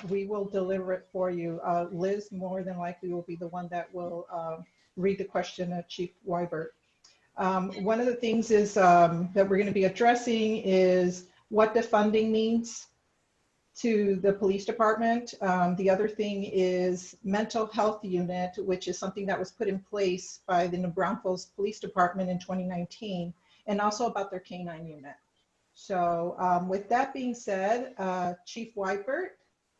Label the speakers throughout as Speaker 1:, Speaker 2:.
Speaker 1: we will deliver it for you. Liz more than likely will be the one that will read the question of Chief Wibert. One of the things is that we're going to be addressing is what the funding means to the police department. The other thing is mental health unit, which is something that was put in place by the New Braunfels Police Department in 2019, and also about their canine unit. So with that being said, Chief Wibert,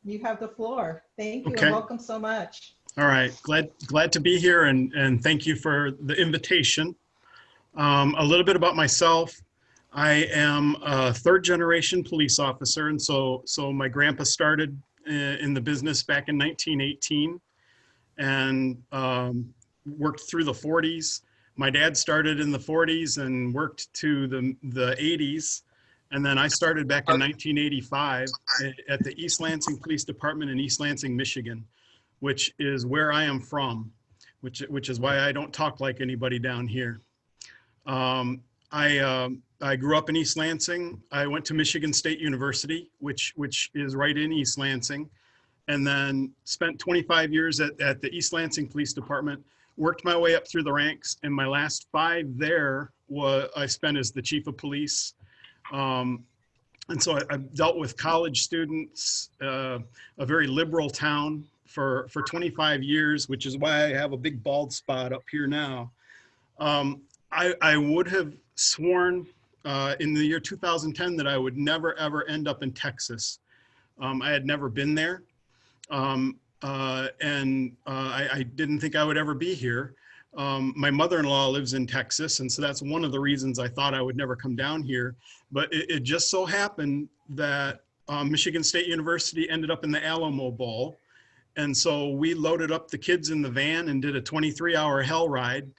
Speaker 1: you have the floor. Thank you and
Speaker 2: Okay.
Speaker 1: welcome so much.
Speaker 2: All right. Glad to be here, and thank you for the invitation. A little bit about myself. I am a third-generation police officer, and so my grandpa started in the business back in 1918 and worked through the 40s. My dad started in the 40s and worked to the 80s. And then I started back in 1985 at the East Lansing Police Department in East Lansing, Michigan, which is where I am from, which is why I don't talk like anybody down here. I grew up in East Lansing. I went to Michigan State University, which is right in East Lansing, and then spent 25 years at the East Lansing Police Department, worked my way up through the ranks, and my last 5 there I spent as the chief of police. And so I've dealt with college students, a very liberal town for 25 years, which is why I have a big bald spot up here now. I would have sworn in the year 2010 that I would never, ever end up in Texas. I had never been there. I didn't think I would ever be here. My mother-in-law lives in Texas, and so that's one of the reasons I thought I would never come down here. But it just so happened that Michigan State University ended up in the Alamo Bowl. And so we loaded up the kids in the van and did a 23-hour hell ride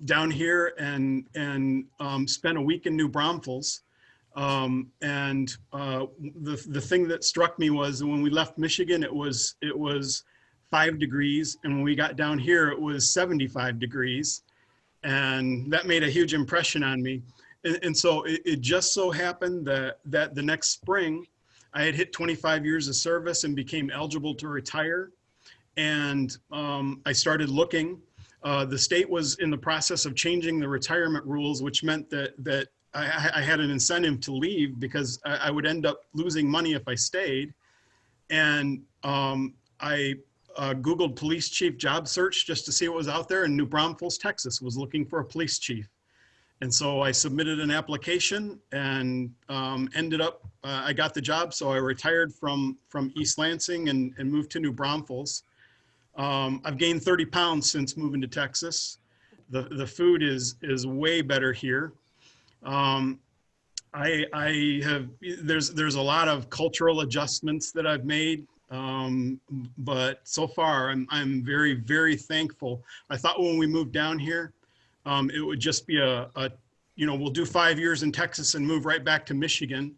Speaker 2: down here and spent a week in New Braunfels. The thing that struck me was when we left Michigan, it was 5 degrees, and when we got down here, it was 75 degrees, and that made a huge impression on me. And so it just so happened that the next spring, I had hit 25 years of service and became eligible to retire, and I started looking. The state was in the process of changing the retirement rules, which meant that I had an incentive to leave because I would end up losing money if I stayed. And I Googled police chief job search just to see what was out there, and New Braunfels, Texas was looking for a police chief. And so I submitted an application and ended up, I got the job. So I retired from East Lansing and moved to New Braunfels. I've gained 30 pounds since moving to Texas. The food is way better here. There's a lot of cultural adjustments that I've made. But so far I'm very, very thankful. I thought when we moved down here, it would just be we'll do 5 years in Texas and move right back to Michigan.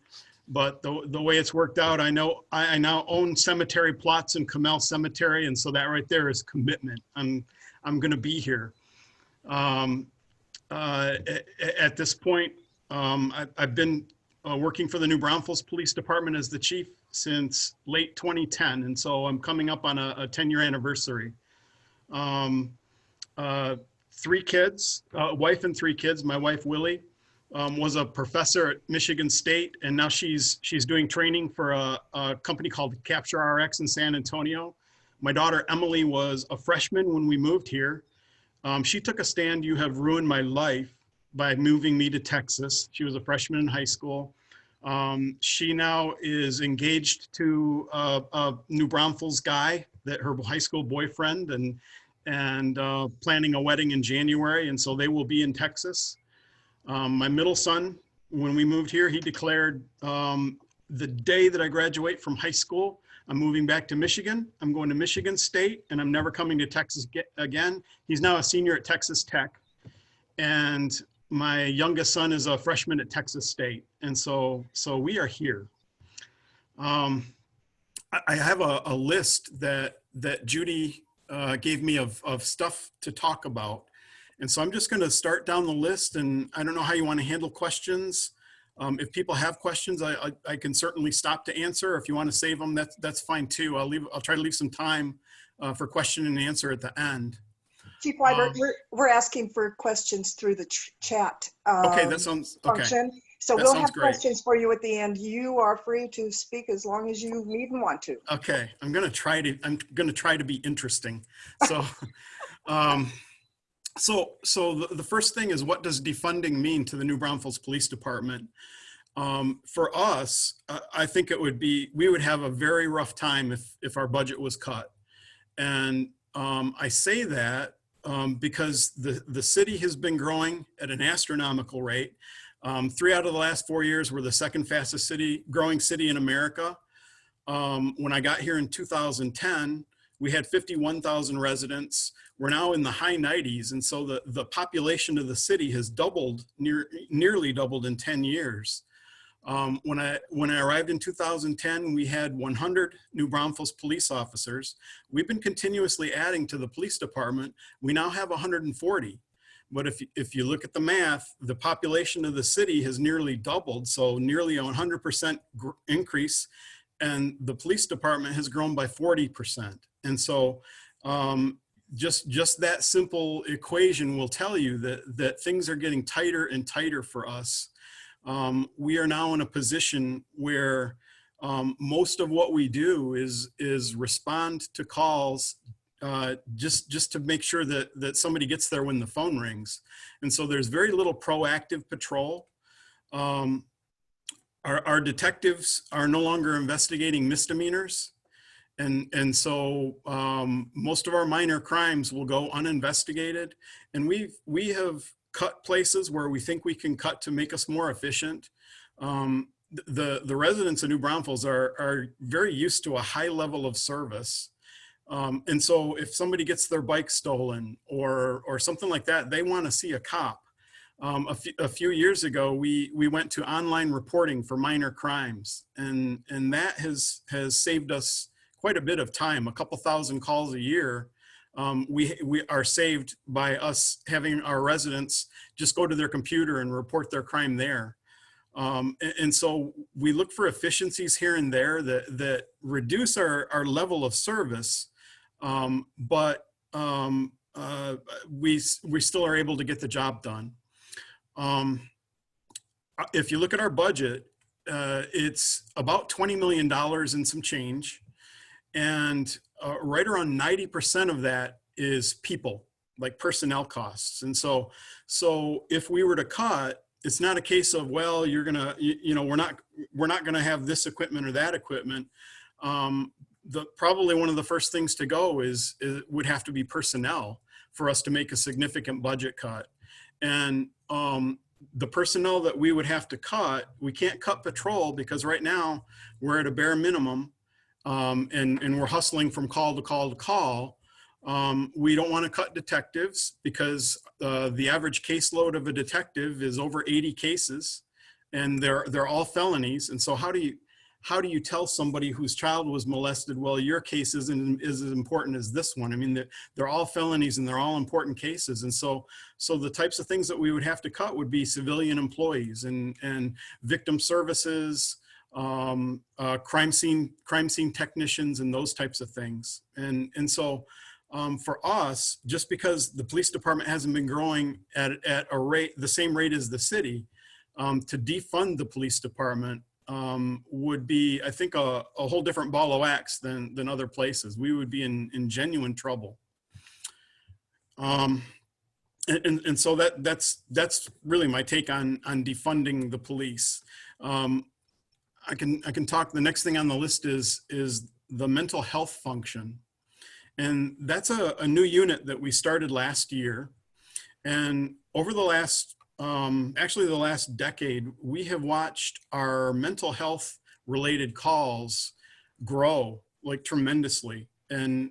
Speaker 2: But the way it's worked out, I now own cemetery plots in Comal Cemetery. And so that right there is commitment. I'm going to be here. At this point, I've been working for the New Braunfels Police Department as the chief since late 2010. And so I'm coming up on a 10-year anniversary. 3 kids, wife and 3 kids. My wife, Willie, was a professor at Michigan State, and now she's doing training for a company called Capture RX in San Antonio. My daughter, Emily, was a freshman when we moved here. She took a stand, "You have ruined my life," by moving me to Texas. She was a freshman in high school. She now is engaged to a New Braunfels guy, that her high school boyfriend, and planning a wedding in January, and so they will be in Texas. My middle son, when we moved here, he declared the day that I graduate from high school, I'm moving back to Michigan. I'm going to Michigan State, and I'm never coming to Texas again. He's now a senior at Texas Tech, and my youngest son is a freshman at Texas State, and so we are here. I have a list that Judy gave me of stuff to talk about, and so I'm just going to start down the list, and I don't know how you want to handle questions. If people have questions, I can certainly stop to answer. If you want to save them, that's fine too. I'll try to leave some time for question and answer at the end.
Speaker 3: Chief Wibert,
Speaker 2: Um,
Speaker 3: we're asking for questions through the chat
Speaker 2: okay, that sounds okay.
Speaker 3: function. So
Speaker 2: That
Speaker 3: we'll
Speaker 2: sounds
Speaker 3: have
Speaker 2: great.
Speaker 3: questions for you at the end. You are free to speak as long as you need and want to.
Speaker 2: Okay, I'm gonna try to be interesting. So, so the first thing is, what does defunding mean to the New Braunfels Police Department? For us, I think we would have a very rough time if our budget was cut. And I say that because the city has been growing at an astronomical rate. 3 out of the last 4 years, we're the second fastest growing city in America. When I got here in 2010, we had 51,000 residents. We're now in the high 90s. And so the population of the city has doubled, nearly doubled in 10 years. When I arrived in 2010, we had 100 New Braunfels police officers. We've been continuously adding to the police department. We now have 140. But if you look at the math, the population of the city has nearly doubled, so nearly a 100% increase, and the police department has grown by 40%. And so just that simple equation will tell you that things are getting tighter and tighter for us. We are now in a position where most of what we do is respond to calls just to make sure that somebody gets there when the phone rings. And so there's very little proactive patrol. Our detectives are no longer investigating misdemeanors. And so most of our minor crimes will go uninvestigated. And we have cut places where we think we can cut to make us more efficient. The residents of New Braunfels are very used to a high level of service. And so if somebody gets their bike stolen or something like that, they want to see a cop. A few years ago, we went to online reporting for minor crimes, and that has saved us quite a bit of time. A couple thousand calls a year we are saved by us having our residents just go to their computer and report their crime there. And so we look for efficiencies here and there that reduce our level of service, but we still are able to get the job done. If you look at our budget, it's about $20 million and some change. And right around 90% of that is people, like personnel costs. And so if we were to cut, it's not a case of, well, you're gonna, we're not gonna have this equipment or that equipment. Probably one of the first things to go would have to be personnel for us to make a significant budget cut. And the personnel that we would have to cut, we can't cut patrol because right now we're at a bare minimum. And we're hustling from call to call to call. We don't want to cut detectives because the average caseload of a detective is over 80 cases, and they're all felonies. And so how do you tell somebody whose child was molested, well, your case isn't as important as this one? I mean, they're all felonies and they're all important cases. And so the types of things that we would have to cut would be civilian employees and victim services, crime scene technicians, and those types of things. And so for us, just because the police department hasn't been growing at a rate, the same rate as the city, to defund the police department would be, I think, a whole different ball of wax than other places. We would be in genuine trouble. And so that's really my take on defunding the police. I can talk. The next thing on the list is the mental health function, and that's a new unit that we started last year. And over the last, actually the last decade, we have watched our mental health related calls grow like tremendously. And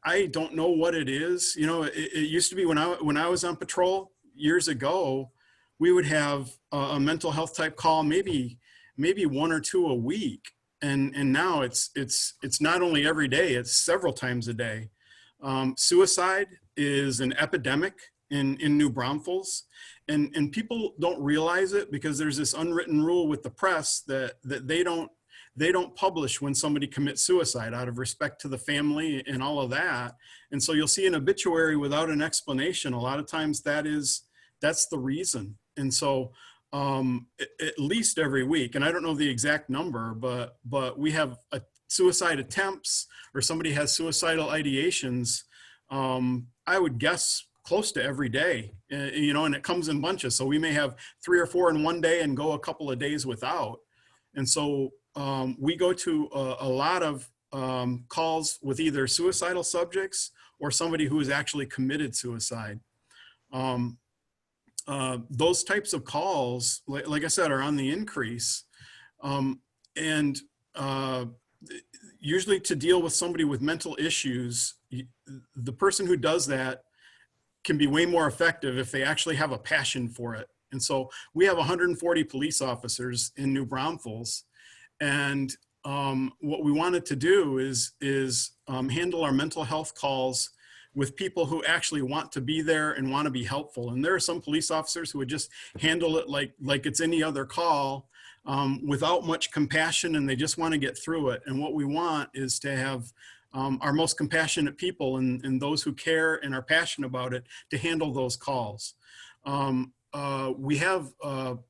Speaker 2: I don't know what it is. It used to be when I was on patrol years ago, we would have a mental health type call, maybe 1 or 2 a week. And now it's not only every day, it's several times a day. Suicide is an epidemic in New Braunfels, and people don't realize it because there's this unwritten rule with the press that they don't publish when somebody commits suicide out of respect to the family and all of that. And so you'll see an obituary without an explanation. A lot of times that's the reason. And so at least every week, and I don't know the exact number, but we have suicide attempts or somebody has suicidal ideations. I would guess close to every day, you know, and it comes in bunches. So we may have 3 or 4 in one day and go a couple of days without. And so we go to a lot of calls with either suicidal subjects or somebody who has actually committed suicide. Those types of calls, like I said, are on the increase. And usually to deal with somebody with mental issues, the person who does that can be way more effective if they actually have a passion for it. And so we have 140 police officers in New Braunfels. And what we wanted to do is handle our mental health calls with people who actually want to be there and want to be helpful. And there are some police officers who would just handle it like it's any other call without much compassion, and they just want to get through it. And what we want is to have our most compassionate people and those who care and are passionate about it to handle those calls. We have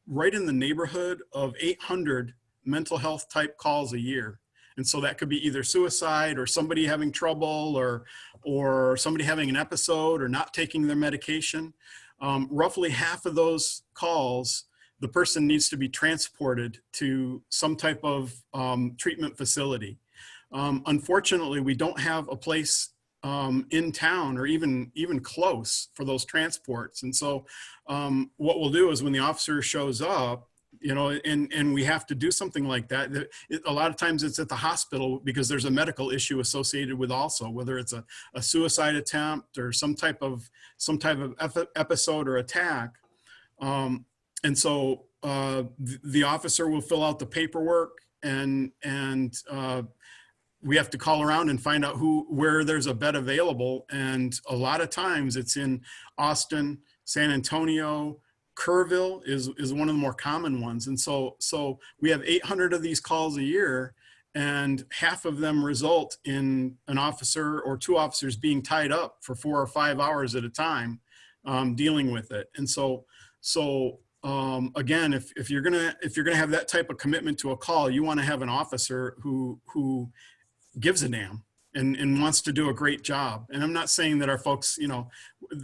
Speaker 2: right in the neighborhood of 800 mental health type calls a year. And so that could be either suicide or somebody having trouble or somebody having an episode or not taking their medication. Roughly half of those calls, the person needs to be transported to some type of treatment facility. Unfortunately, we don't have a place in town or even close for those transports. And so what we'll do is when the officer shows up, you know, and we have to do something like that. A lot of times it's at the hospital because there's a medical issue associated with also, whether it's a suicide attempt or some type of episode or attack. And so the officer will fill out the paperwork and we have to call around and find out where there's a bed available. And a lot of times it's in Austin, San Antonio. Kerrville is one of the more common ones. And so we have 800 of these calls a year, and half of them result in an officer or 2 officers being tied up for 4 or 5 hours at a time dealing with it. And so again, if you're gonna have that type of commitment to a call, you want to have an officer who gives a damn and wants to do a great job. And I'm not saying that our folks, you know,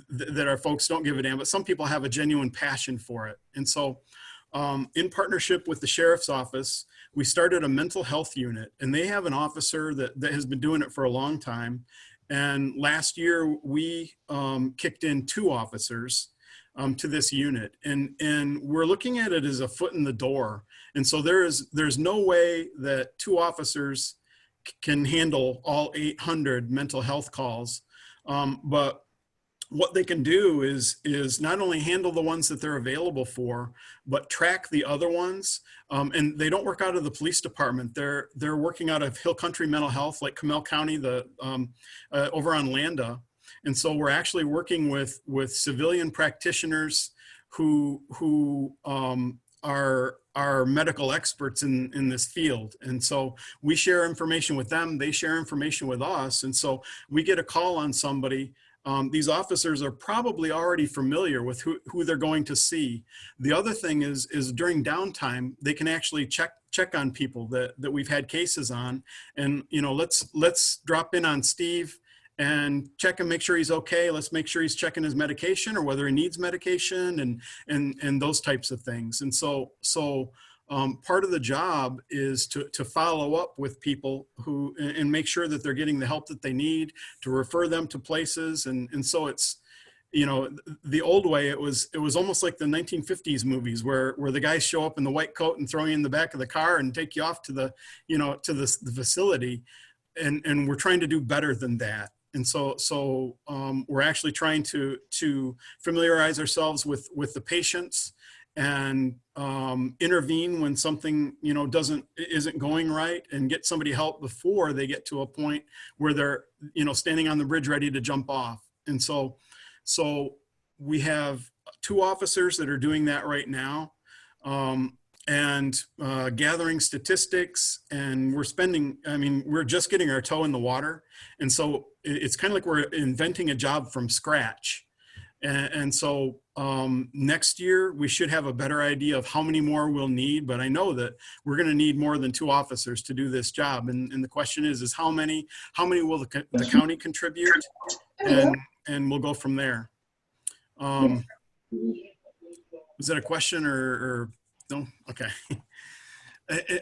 Speaker 2: that our folks don't give a damn, but some people have a genuine passion for it. And so in partnership with the sheriff's office, we started a mental health unit, and they have an officer that has been doing it for a long time. And last year we kicked in 2 officers to this unit, and we're looking at it as a foot in the door. And so there's no way that 2 officers can handle all 800 mental health calls. But what they can do is not only handle the ones that they're available for, but track the other ones. And they don't work out of the police department. They're working out of Hill Country Mental Health, like Comal County, over on Landa. And so we're actually working with civilian practitioners who are medical experts in this field. And so we share information with them, they share information with us. And so we get a call on somebody. These officers are probably already familiar with who they're going to see. The other thing is during downtime, they can actually check on people that we've had cases on. And, you know, let's drop in on Steve and check and make sure he's okay. Let's make sure he's checking his medication or whether he needs medication and those types of things. And so part of the job is to follow up with people and make sure that they're getting the help that they need, to refer them to places. And so it's, you know, the old way, it was almost like the 1950s movies where the guys show up in the white coat and throw you in the back of the car and take you off to the facility. And we're trying to do better than that. And so we're actually trying to familiarize ourselves with the patients and intervene when something, you know, isn't going right, and get somebody help before they get to a point where they're, you know, standing on the bridge ready to jump off. And so we have 2 officers that are doing that right now, and gathering statistics, and we're spending, I mean, we're just getting our toe in the water. And so it's kind of like we're inventing a job from scratch. And so next year we should have a better idea of how many more we'll need, but I know that we're going to need more than 2 officers to do this job. And the question is how many will the county contribute? And we'll go from there. Was that a question or no? Okay.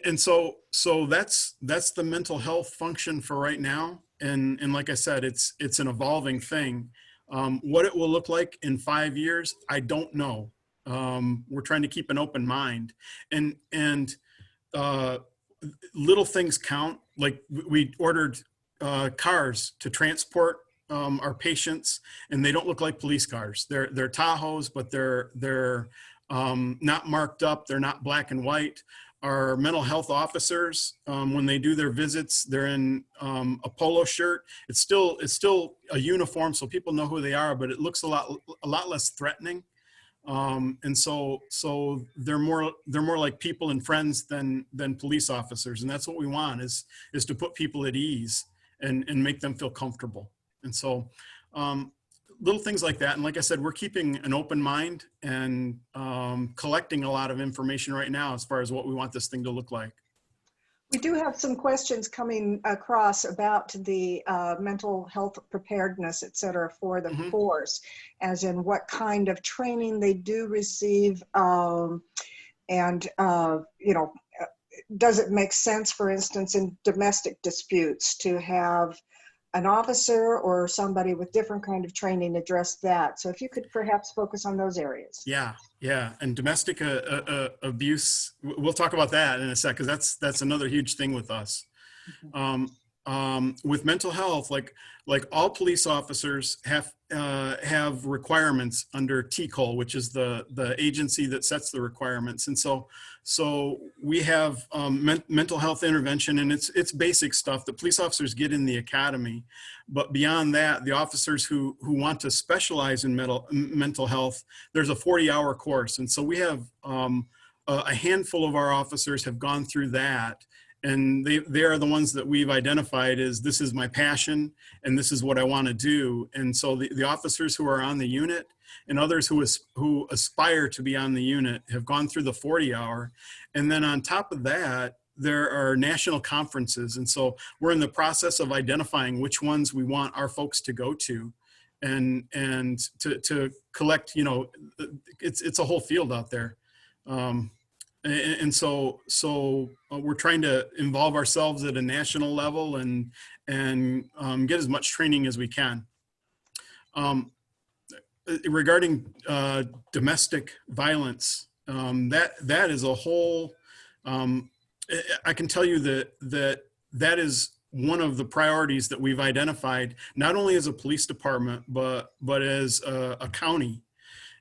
Speaker 2: And so that's the mental health function for right now. And like I said, it's an evolving thing. What it will look like in 5 years, I don't know. We're trying to keep an open mind, and little things count. Like we ordered cars to transport our patients, and they don't look like police cars. They're Tahoes, but they're not marked up. They're not black and white. Our mental health officers, when they do their visits, they're in a polo shirt. It's still a uniform, so people know who they are, but it looks a lot less threatening. And so they're more like people and friends than police officers, and that's what we want is to put people at ease and make them feel comfortable. And so little things like that. And like I said, we're keeping an open mind and collecting a lot of information right now as far as what we want this thing to look like.
Speaker 3: We do have some questions coming across about the mental health preparedness, et cetera, for the force, as in what kind of training they do receive, and you know, does it make sense, for instance, in domestic disputes to have an officer or somebody with different kind of training address that? So if you could perhaps focus on those areas.
Speaker 2: Yeah. And domestic abuse, we'll talk about that in a sec, because that's another huge thing with us. With mental health, like all police officers have requirements under TCOL, which is the agency that sets the requirements. And so we have mental health intervention, and it's basic stuff that police officers get in the academy. But beyond that, the officers who want to specialize in mental health, there's a 40-hour course. And so we have a handful of our officers have gone through that. And they are the ones that we've identified as, this is my passion and this is what I want to do. And so the officers who are on the unit and others who aspire to be on the unit have gone through the 40-hour. And then on top of that, there are national conferences. And so we're in the process of identifying which ones we want our folks to go to and to collect, you know, it's a whole field out there. And so we're trying to involve ourselves at a national level and get as much training as we can. Regarding domestic violence, that is a whole. I can tell you that is one of the priorities that we've identified, not only as a police department but as a county.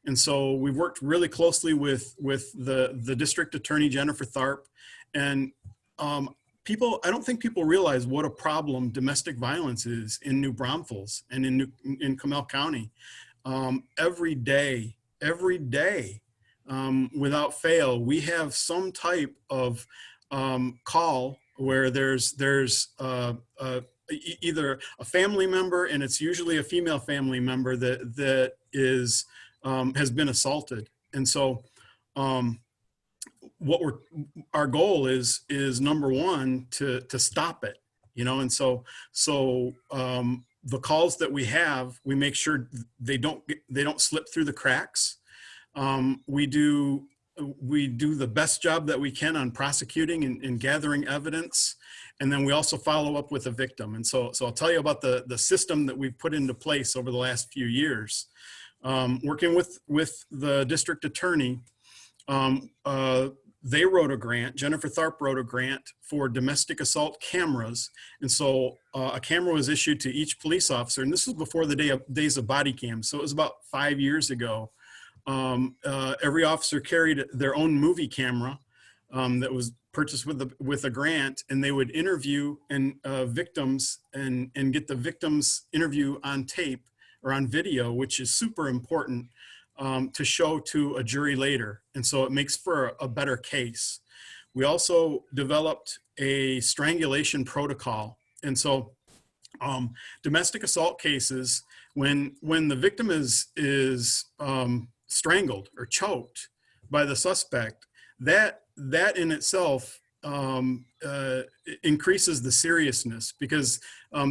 Speaker 2: And so we've worked really closely with the district attorney, Jennifer Tharp, and I don't think people realize what a problem domestic violence is in New Braunfels and in Comal County. Every day, without fail, we have some type of call where there's either a family member, and it's usually a female family member that is has been assaulted. And so our goal is number one, to stop it, you know. And so the calls that we have, we make sure they don't slip through the cracks. We do the best job that we can on prosecuting and gathering evidence. And then we also follow up with a victim. And so I'll tell you about the system that we've put into place over the last few years. Working with the district attorney, they wrote a grant, Jennifer Tharp wrote a grant for domestic assault cameras. And so a camera was issued to each police officer, and this was before the days of body cams. So it was about 5 years ago. Every officer carried their own movie camera that was purchased with a grant, and they would interview victims and get the victim's interview on tape or on video, which is super important to show to a jury later. And so it makes for a better case. We also developed a strangulation protocol. And so domestic assault cases, when the victim is strangled or choked by the suspect, that in itself increases the seriousness, because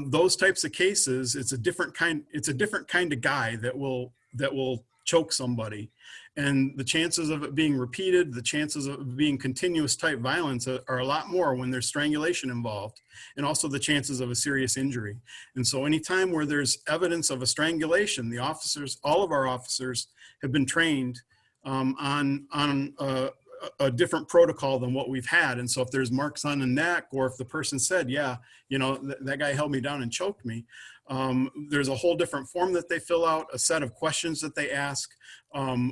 Speaker 2: those types of cases, it's a different kind of guy that will choke somebody, and the chances of it being repeated, the chances of it being continuous type violence are a lot more when there's strangulation involved, and also the chances of a serious injury. And so anytime where there's evidence of a strangulation, the officers, all of our officers, have been trained on a different protocol than what we've had. And so if there's marks on the neck, or if the person said, yeah, you know, that guy held me down and choked me, there's a whole different form that they fill out, a set of questions that they ask.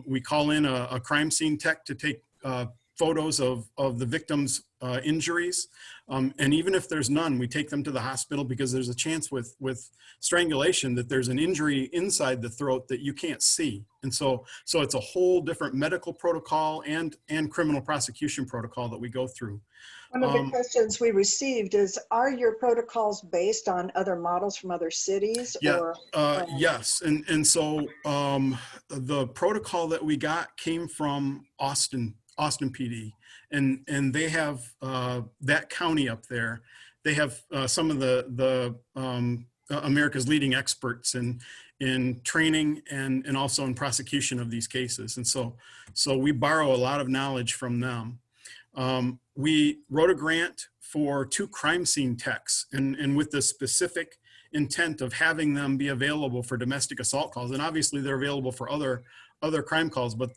Speaker 2: We call in a crime scene tech to take photos of the victim's injuries. And even if there's none, we take them to the hospital, because there's a chance with strangulation that there's an injury inside the throat that you can't see. And so it's a whole different medical protocol and criminal prosecution protocol that we go through.
Speaker 3: One of the questions we received is, are your protocols based on other models from other cities?
Speaker 2: Yeah,
Speaker 3: or,
Speaker 2: yes. And so the protocol that we got came from Austin PD, and they have that county up there. They have some of the America's leading experts in training and also in prosecution of these cases. And so we borrow a lot of knowledge from them. We wrote a grant for 2 crime scene techs, and with the specific intent of having them be available for domestic assault calls. And obviously they're available for other crime calls, but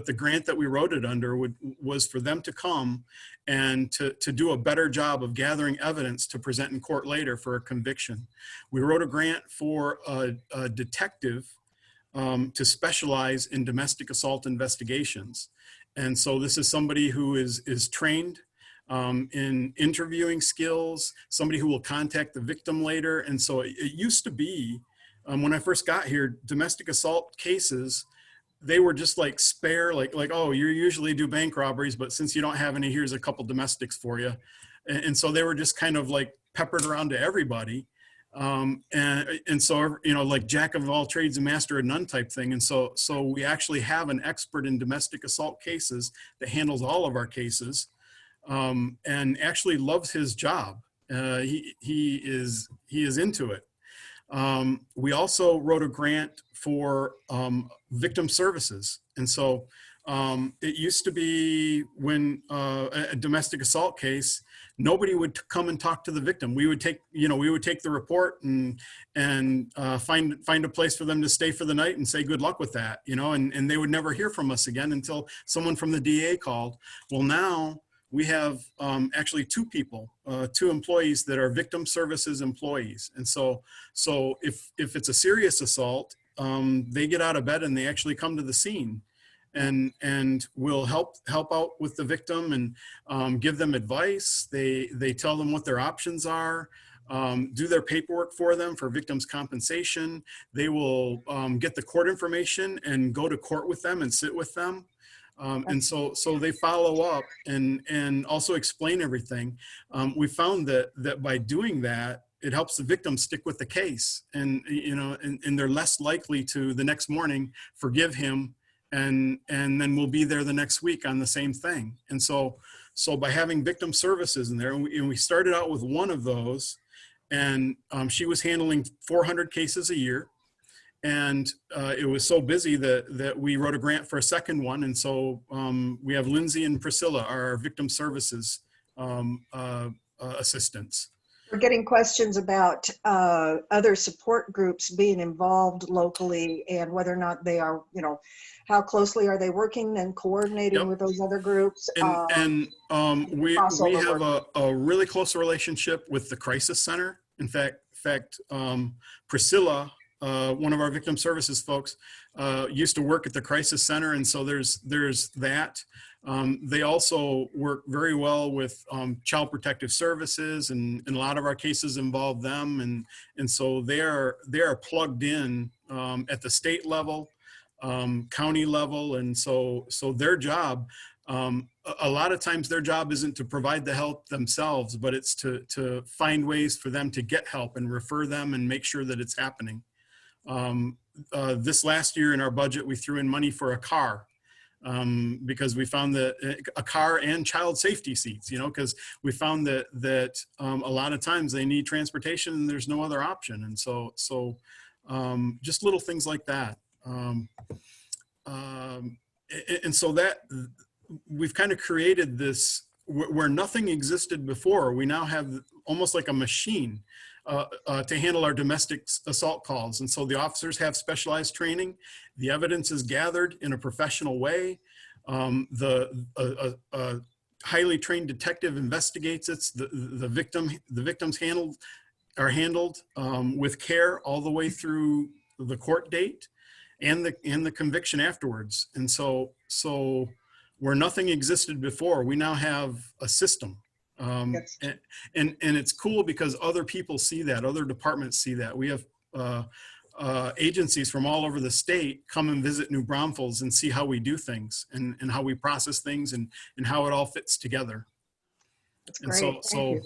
Speaker 2: the grant that we wrote it under was for them to come and to do a better job of gathering evidence to present in court later for a conviction. We wrote a grant for a detective to specialize in domestic assault investigations. And so this is somebody who is trained in interviewing skills, somebody who will contact the victim later. And so it used to be, when I first got here, domestic assault cases, they were just like spare, like, oh, you usually do bank robberies, but since you don't have any, here's a couple domestics for you. And so they were just kind of like peppered around to everybody. And so, you know, like jack of all trades and master of none type thing. And so we actually have an expert in domestic assault cases that handles all of our cases, and actually loves his job. He is into it. We also wrote a grant for victim services. And so it used to be when a domestic assault case, nobody would come and talk to the victim. We would take the report and find a place for them to stay for the night and say good luck with that, you know, and they would never hear from us again until someone from the DA called. Well, now we have actually 2 people, 2 employees that are victim services employees. And so if it's a serious assault, they get out of bed and they actually come to the scene and will help out with the victim and give them advice. They tell them what their options are, do their paperwork for them for victims' compensation. They will get the court information and go to court with them and sit with them. And so they follow up and also explain everything. We found that by doing that, it helps the victim stick with the case, and you know, and they're less likely to the next morning forgive him, and then we'll be there the next week on the same thing. And so by having victim services in there, and we started out with one of those, and she was handling 400 cases a year. And it was so busy that we wrote a grant for a second one. And so we have Lindsay and Priscilla, our victim services assistants.
Speaker 3: We're getting questions about other support groups being involved locally, and whether or not they are, you know, how closely are they working and coordinating with those other groups?
Speaker 2: And we have a really close relationship with the Crisis Center. In fact, Priscilla, one of our victim services folks, used to work at the Crisis Center, and so there's that. They also work very well with Child Protective Services, and a lot of our cases involve them, and so they are plugged in at the state level. county level. And so their job, a lot of times their job isn't to provide the help themselves, but it's to find ways for them to get help and refer them and make sure that it's happening. This last year in our budget, we threw in money for a car. Because we found that a car and child safety seats, because we found that a lot of times they need transportation and there's no other option. And so just little things like that. And so that we've kind of created this where nothing existed before. We now have almost like a machine to handle our domestic assault calls. And so the officers have specialized training. The evidence is gathered in a professional way. The highly trained detective investigates it. The victims are handled with care all the way through the court date and the conviction afterwards. And so where nothing existed before, we now have a system.
Speaker 3: Yes.
Speaker 2: And it's cool because other people see that, other departments see that. We have agencies from all over the state come and visit New Braunfels and see how we do things and how we process things and how it all fits together.
Speaker 3: That's
Speaker 2: and
Speaker 3: great.
Speaker 2: so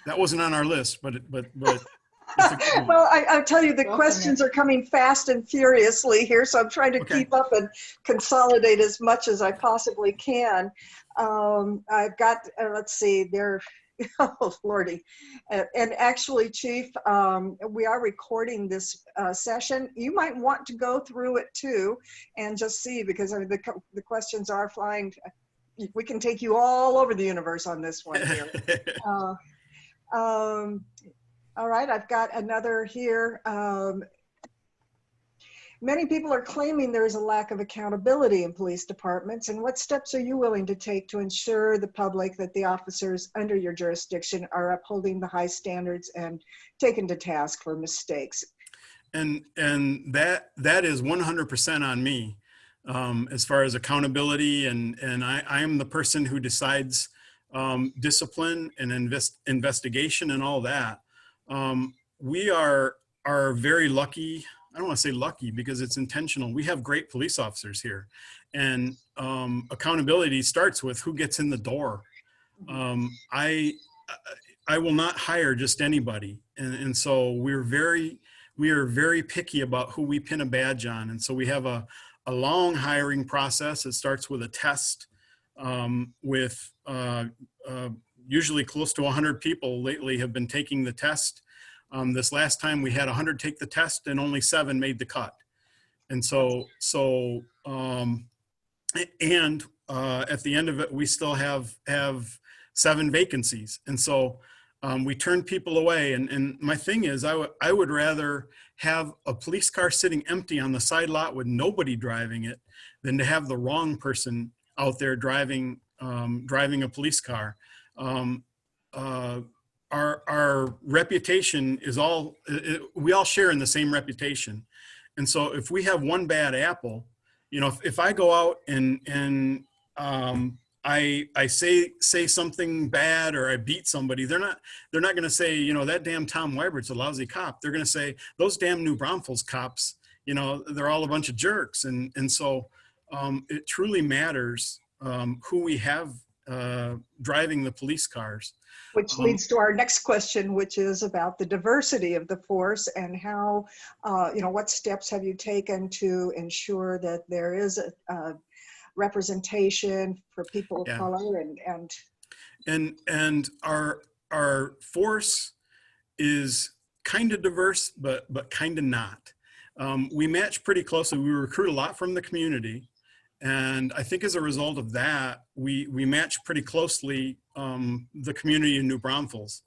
Speaker 2: that wasn't on our list, but
Speaker 3: well, I'll tell you, the questions are coming fast and furiously here, so I'm trying to keep up and consolidate as much as I possibly can. I've got, let's see, there, oh, Lordy. And actually, Chief, we are recording this session. You might want to go through it too and just see, because I mean, the questions are flying. We can take you all over the universe on this one here. All right, I've got another here. Many people are claiming there is a lack of accountability in police departments, and what steps are you willing to take to ensure the public that the officers under your jurisdiction are upholding the high standards and taken to task for mistakes?
Speaker 2: And that is 100% on me as far as accountability, and I am the person who decides discipline and investigation and all that. We are very lucky. I don't want to say lucky because it's intentional. We have great police officers here, and accountability starts with who gets in the door. I will not hire just anybody, and so we are very picky about who we pin a badge on, and so we have a long hiring process. It starts with a test with usually close to 100 people lately have been taking the test. This last time we had 100 take the test and only 7 made the cut. And so at the end of it, we still have 7 vacancies. And so we turn people away. And my thing is, I would rather have a police car sitting empty on the side lot with nobody driving it than to have the wrong person out there driving a police car. Our reputation is we all share in the same reputation. And so if we have one bad apple, if I go out and I say something bad or I beat somebody, they're not going to say, that damn Tom Wibert's a lousy cop. They're going to say those damn New Braunfels cops, they're all a bunch of jerks. And so it truly matters who we have driving the police cars.
Speaker 3: Which leads to our next question, which is about the diversity of the force and how, what steps have you taken to ensure that there is a representation for people of color
Speaker 2: and our force is kind of diverse, but kind of not. We match pretty closely. We recruit a lot from the community. And I think as a result of that, we match pretty closely the community in New Braunfels,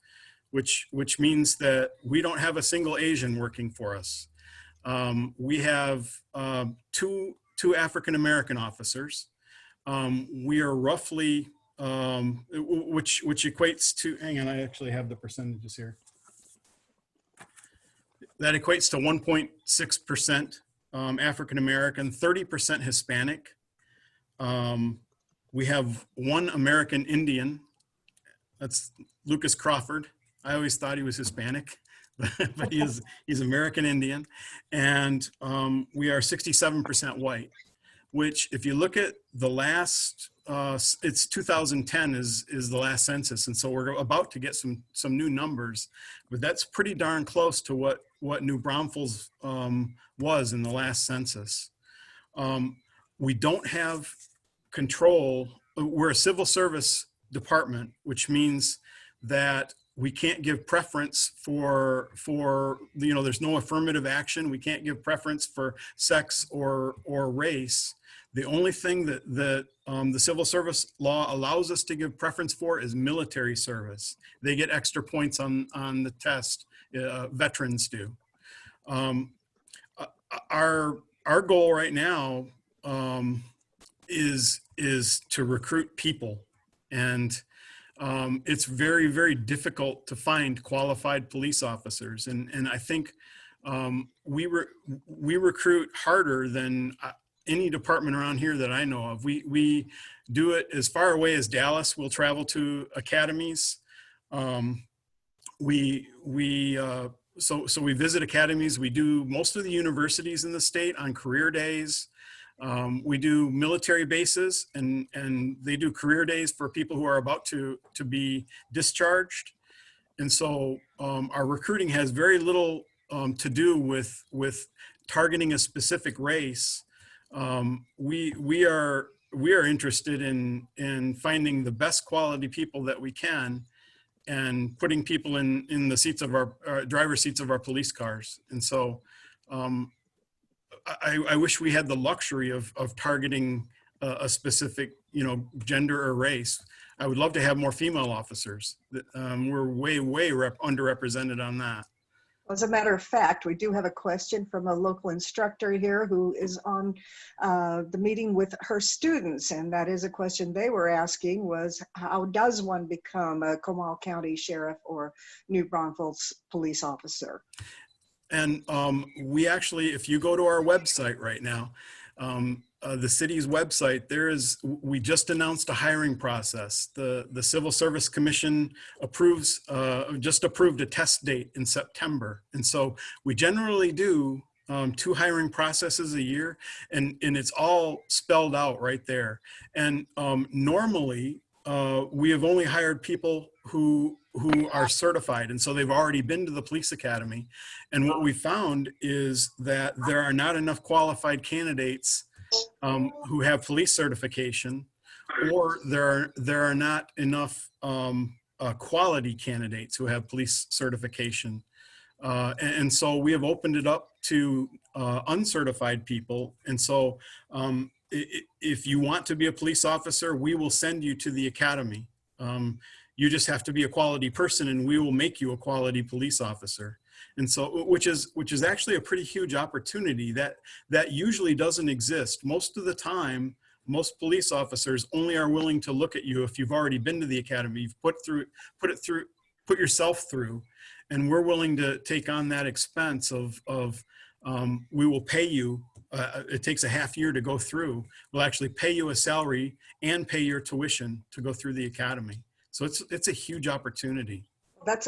Speaker 2: which means that we don't have a single Asian working for us. We have two African-American officers. We are roughly, which equates to, hang on, I actually have the percentages here. That equates to 1.6% African-American, 30% Hispanic. We have 1 American Indian. That's Lucas Crawford. I always thought he was Hispanic, but he's American Indian, and we are 67% white. Which, if you look at the last, it's 2010 is the last census, and so we're about to get some new numbers, but that's pretty darn close to what New Braunfels was in the last census. We don't have control. We're a civil service department, which means that we can't give preference for there's no affirmative action. We can't give preference for sex or race. The only thing that the civil service law allows us to give preference for is military service. They get extra points on the test. Veterans do. Our goal right now is to recruit people, and it's very, very difficult to find qualified police officers, and I think we recruit harder than any department around here that I know of. We do it as far away as Dallas. We'll travel to academies. So we visit academies. We do most of the universities in the state on career days. We do military bases, and they do career days for people who are about to be discharged. And so our recruiting has very little to do with targeting a specific race. We are interested in finding the best quality people that we can, and putting people in the seats of our driver's seats of our police cars. And so I wish we had the luxury of targeting a specific gender or race. I would love to have more female officers. We're way underrepresented on that.
Speaker 3: As a matter of fact, we do have a question from a local instructor here who is on the meeting with her students, and that is a question they were asking was, how does one become a Comal County Sheriff or New Braunfels police officer?
Speaker 2: And we actually, if you go to our website right now, the city's website, we just announced a hiring process. The Civil Service Commission just approved a test date in September. And so we generally do 2 hiring processes a year, and it's all spelled out right there. And normally we have only hired people who are certified, and so they've already been to the police academy. And what we found is that there are not enough qualified candidates who have police certification, or there are not enough quality candidates who have police certification. And so we have opened it up to uncertified people. And so if you want to be a police officer, we will send you to the academy. You just have to be a quality person, and we will make you a quality police officer. And so, which is actually a pretty huge opportunity that usually doesn't exist. Most of the time, most police officers only are willing to look at you if you've already been to the academy, you've put yourself through, and we're willing to take on that expense of we will pay you. It takes a half year to go through. We'll actually pay you a salary and pay your tuition to go through the academy. So it's a huge opportunity.
Speaker 3: That's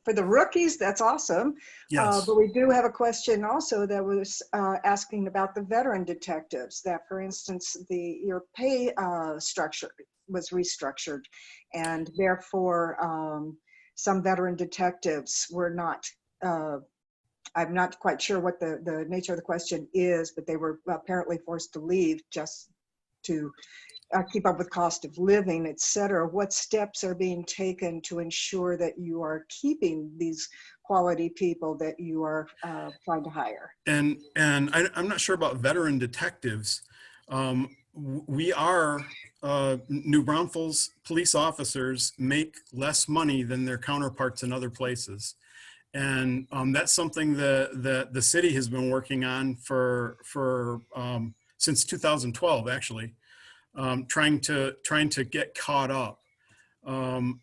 Speaker 3: for the rookies. That's awesome.
Speaker 2: Yes.
Speaker 3: But we do have a question also that was asking about the veteran detectives. That, for instance, your pay structure was restructured, and therefore some veteran detectives were not. I'm not quite sure what the nature of the question is, but they were apparently forced to leave just to keep up with cost of living, et cetera. What steps are being taken to ensure that you are keeping these quality people that you are trying to hire?
Speaker 2: And I'm not sure about veteran detectives. We are, New Braunfels police officers make less money than their counterparts in other places. And that's something that the city has been working on for since 2012, actually. Trying to get caught up.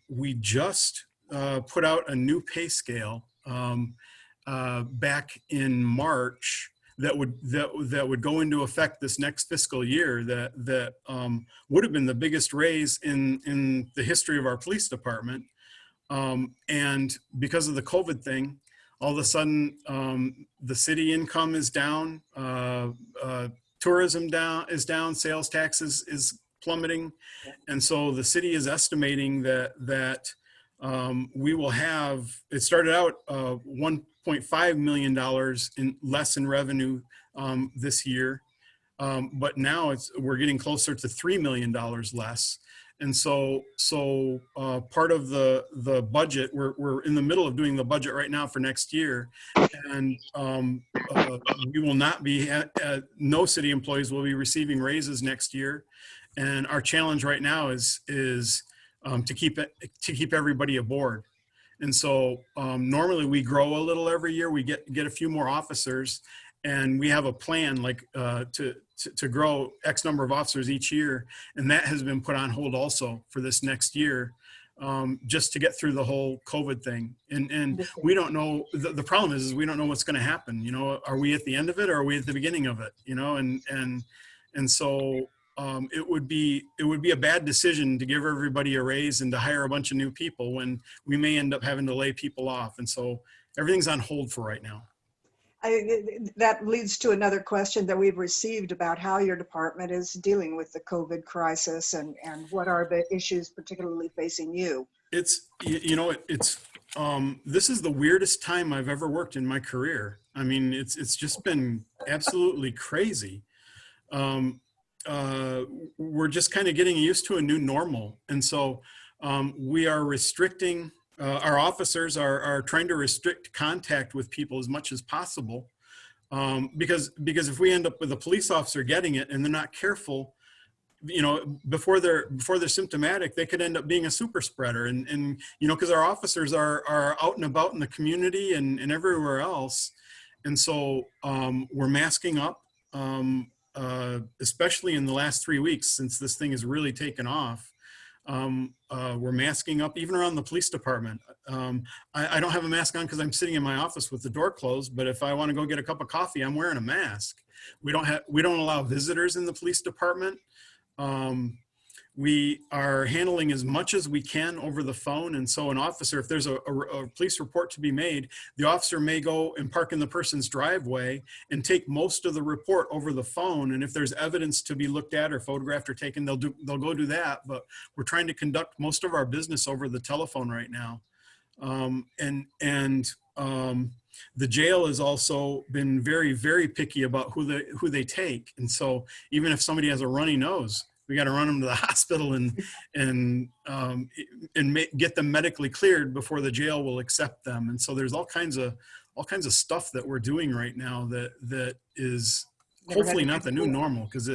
Speaker 2: We just put out a new pay scale back in March that would go into effect this next fiscal year. That would have been the biggest raise in the history of our police department. And because of the COVID thing, all of a sudden the city income is down, tourism is down, sales tax is plummeting. And so the city is estimating that we will have, it started out $1.5 million less in revenue this year. But now we're getting closer to $3 million less. And so part of the budget, we're in the middle of doing the budget right now for next year. And we will not be, no city employees will be receiving raises next year. And our challenge right now is to keep everybody aboard. And so normally we grow a little every year. We get a few more officers, and we have a plan like to grow X number of officers each year. And that has been put on hold also for this next year, just to get through the whole COVID thing. And we don't know, the problem is we don't know what's going to happen. You know, are we at the end of it or are we at the beginning of it? You know, and so it would be a bad decision to give everybody a raise and to hire a bunch of new people when we may end up having to lay people off. And so everything's on hold for right now.
Speaker 3: That leads to another question that we've received about how your department is dealing with the COVID crisis and what are the issues particularly facing you?
Speaker 2: It's, you know, this is the weirdest time I've ever worked in my career. I mean, it's just been absolutely crazy. We're just kind of getting used to a new normal. And so we are restricting, our officers are trying to restrict contact with people as much as possible. Because if we end up with a police officer getting it and they're not careful, you know, before they're symptomatic, they could end up being a super spreader. And you know, because our officers are out and about in the community and everywhere else. And so we're masking up, especially in the last 3 weeks since this thing has really taken off. We're masking up even around the police department. I don't have a mask on because I'm sitting in my office with the door closed, but if I want to go get a cup of coffee, I'm wearing a mask. We don't allow visitors in the police department. We are handling as much as we can over the phone. And so an officer, if there's a police report to be made, the officer may go and park in the person's driveway and take most of the report over the phone. And if there's evidence to be looked at or photographed or taken, they'll go do that. But we're trying to conduct most of our business over the telephone right now. The jail has also been very, very picky about who they take. And so even if somebody has a runny nose, we got to run them to the hospital and get them medically cleared before the jail will accept them. And so there's all kinds of stuff that we're doing right now that is hopefully not the new normal, because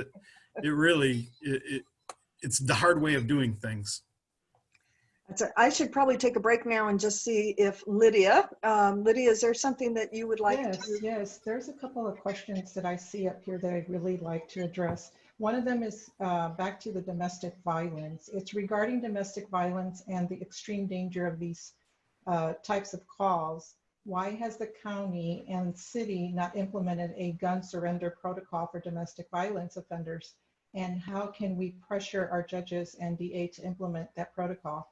Speaker 2: it's the hard way of doing things.
Speaker 3: I should probably take a break now and just see if Lydia, is there something that you would like to?
Speaker 1: Yes, there's a couple of questions that I see up here that I'd really like to address. One of them is back to the domestic violence. It's regarding domestic violence and the extreme danger of these types of calls. Why has the county and city not implemented a gun surrender protocol for domestic violence offenders? And how can we pressure our judges and DA to implement that protocol?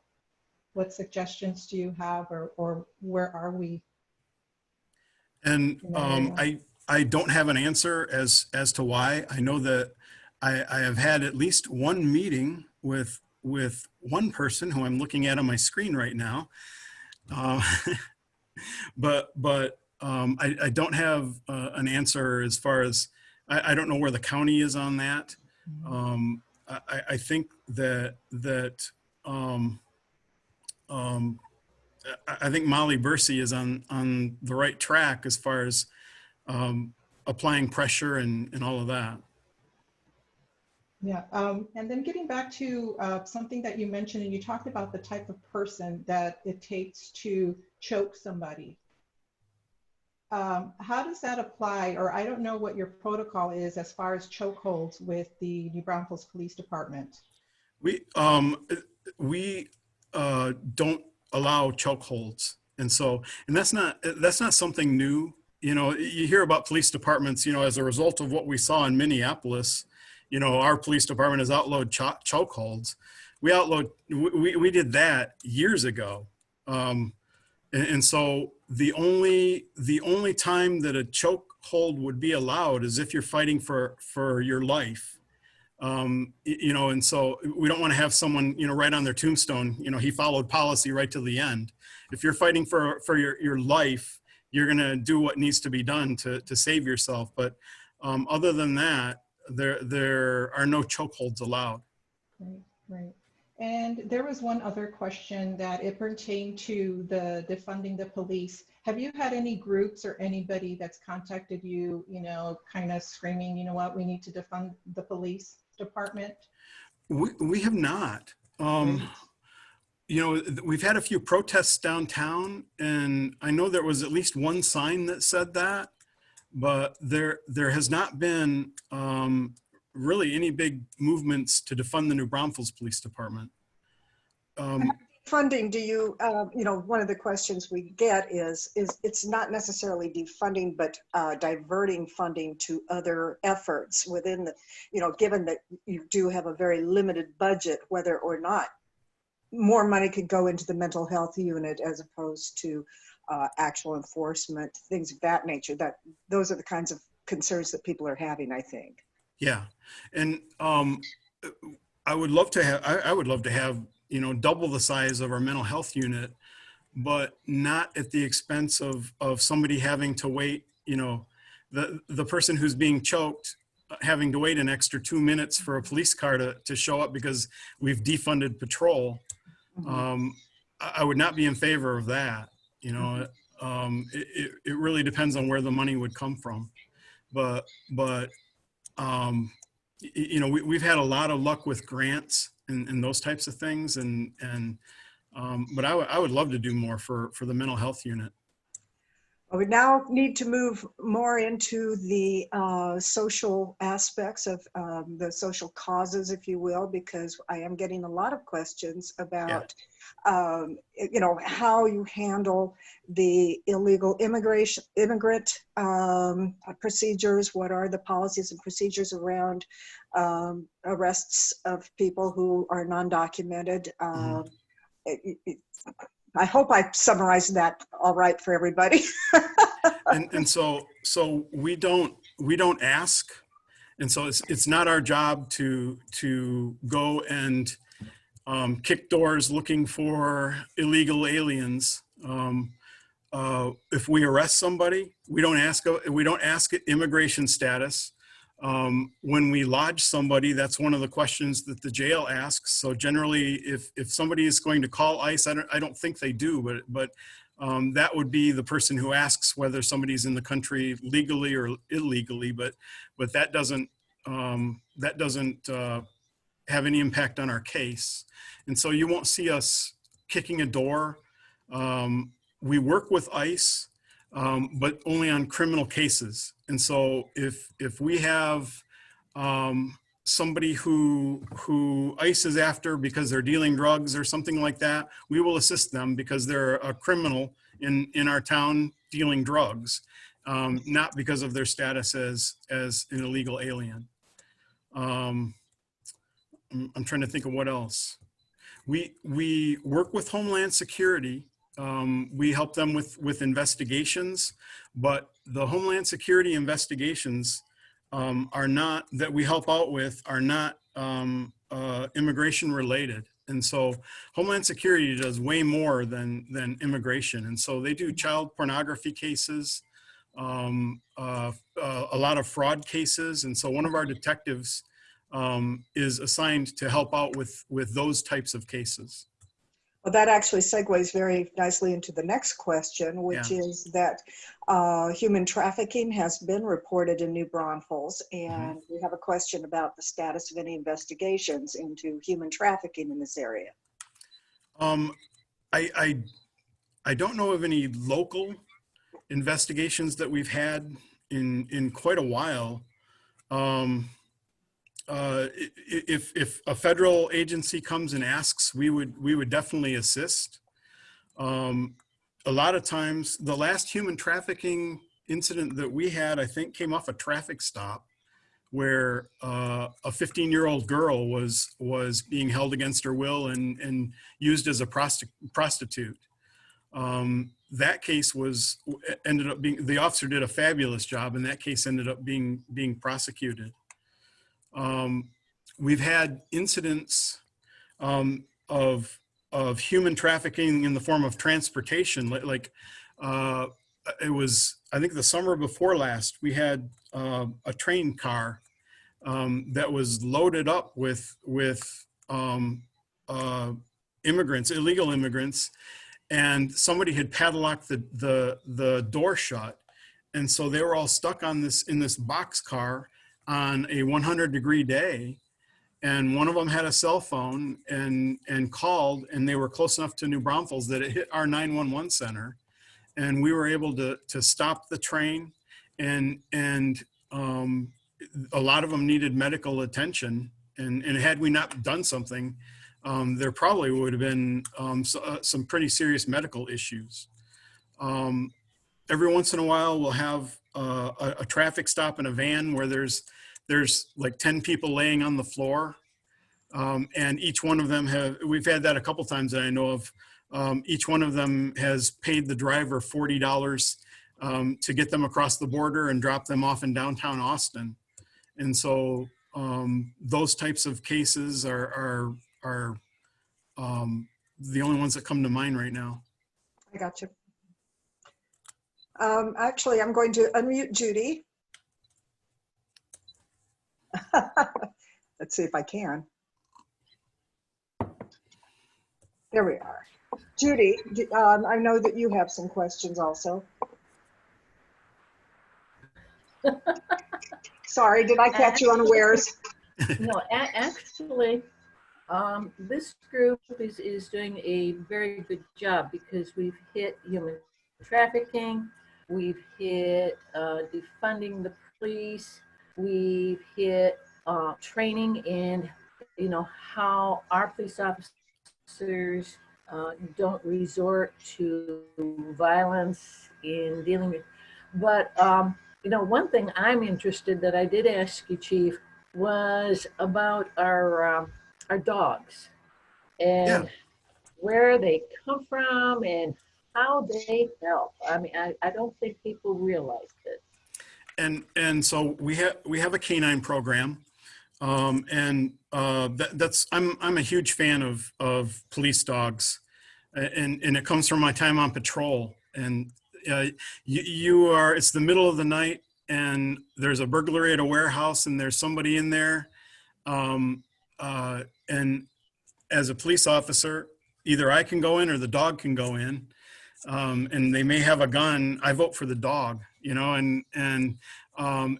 Speaker 1: What suggestions do you have, or where are we?
Speaker 2: And I don't have an answer as to why. I know that I have had at least one meeting with one person who I'm looking at on my screen right now, but I don't have an answer as far as I don't know where the county is on that. I think that I think Molly Bursey is on the right track as far as applying pressure and all of that.
Speaker 1: Yeah, and then getting back to something that you mentioned, and you talked about the type of person that it takes to choke somebody. How does that apply? Or I don't know what your protocol is as far as chokeholds with the New Braunfels Police Department.
Speaker 2: We don't allow chokeholds, and that's not something new. You know, you hear about police departments, you know, as a result of what we saw in Minneapolis. You know, our police department has outlawed chokeholds. We did that years ago. And so the only time that a choke hold would be allowed is if you're fighting for your life. You know, and so we don't want to have someone, you know, write on their tombstone, you know, he followed policy right to the end. If you're fighting for your life, you're going to do what needs to be done to save yourself. But other than that, there are no chokeholds allowed.
Speaker 1: Right, right. And there was one other question that it pertained to the defunding the police. Have you had any groups or anybody that's contacted you, you know, kind of screaming, you know what, we need to defund the police department?
Speaker 2: We have not.
Speaker 1: Great.
Speaker 2: You know, we've had a few protests downtown, and I know there was at least one sign that said that, but there has not been really any big movements to defund the New Braunfels Police Department.
Speaker 3: Funding, do you, you know, one of the questions we get is it's not necessarily defunding, but diverting funding to other efforts within the, you know, given that you do have a very limited budget, whether or not more money could go into the mental health unit as opposed to actual enforcement, things of that nature. That those are the kinds of concerns that people are having, I think.
Speaker 2: Yeah, and I would love to have, you know, double the size of our mental health unit, but not at the expense of somebody having to wait, you know, the person who's being choked having to wait an extra 2 minutes for a police car to show up because we've defunded patrol.
Speaker 3: Mm-hmm.
Speaker 2: I would not be in favor of that. You know, it really depends on where the money would come from. But you know, we've had a lot of luck with grants and those types of things. But I would love to do more for the mental health unit.
Speaker 3: Well, we now need to move more into the social aspects of the social causes, if you will, because I am getting a lot of questions about, you know, how you handle the illegal immigrant procedures. What are the policies and procedures around arrests of people who are non-documented? I hope I summarized that all right for everybody.
Speaker 2: and so we don't ask, and so it's not our job to go and kick doors looking for illegal aliens. If we arrest somebody, we don't ask immigration status. When we lodge somebody, that's one of the questions that the jail asks. So generally, if somebody is going to call ICE, I don't think they do, but that would be the person who asks whether somebody's in the country legally or illegally. But that doesn't have any impact on our case. And so you won't see us kicking a door. We work with ICE, but only on criminal cases. And so if we have somebody who ICE is after because they're dealing drugs or something like that, we will assist them because they're a criminal in our town dealing drugs, not because of their status as an illegal alien. I'm trying to think of what else. We work with Homeland Security. We help them with investigations, but the Homeland Security investigations are not, that we help out with, are not immigration related. And so Homeland Security does way more than immigration. And so they do child pornography cases, a lot of fraud cases. And so one of our detectives is assigned to help out with those types of cases.
Speaker 3: Well, that actually segues very nicely into the next question, which is that human trafficking has been reported in New Braunfels, and we have a question about the status of any investigations into human trafficking in this area.
Speaker 2: I don't know of any local investigations that we've had in quite a while. If a federal agency comes and asks, we would definitely assist. A lot of times, the last human trafficking incident that we had, I think, came off a traffic stop where a 15-year-old girl was being held against her will and used as a prostitute. that case ended up being, the officer did a fabulous job, and that case ended up being prosecuted. We've had incidents of human trafficking in the form of transportation. It was, I think the summer before last, we had a train car that was loaded up with immigrants, illegal immigrants, and somebody had padlocked the door shut, and so they were all stuck on in this box car on a 100-degree day. And one of them had a cell phone and called, and they were close enough to New Braunfels that it hit our 911 center, and we were able to stop the train, and a lot of them needed medical attention, and had we not done something, there probably would have been some pretty serious medical issues. Every once in a while, we'll have a traffic stop in a van where there's like 10 people laying on the floor. And each one of them we've had that a couple times that I know of. Each one of them has paid the driver $40 to get them across the border and drop them off in downtown Austin. And so those types of cases are the only ones that come to mind right now.
Speaker 3: I got you. Actually, I'm going to unmute Judy. Let's see if I can. There we are. Judy, I know that you have some questions also. Sorry, did I catch you unawares?
Speaker 4: No, actually, this group is doing a very good job because we've hit human trafficking, we've hit defunding the police, we've hit training in, how our police officers don't resort to violence in dealing with, but one thing I'm interested that I did ask you, Chief, was about our dogs and where they come from and how they help. I mean, I don't think people realize it.
Speaker 2: And so we have a canine program, and that's I'm a huge fan of police dogs, and it comes from my time on patrol. And it's the middle of the night, and there's a burglary at a warehouse, and there's somebody in there, and as a police officer, either I can go in or the dog can go in, and they may have a gun. I vote for the dog, and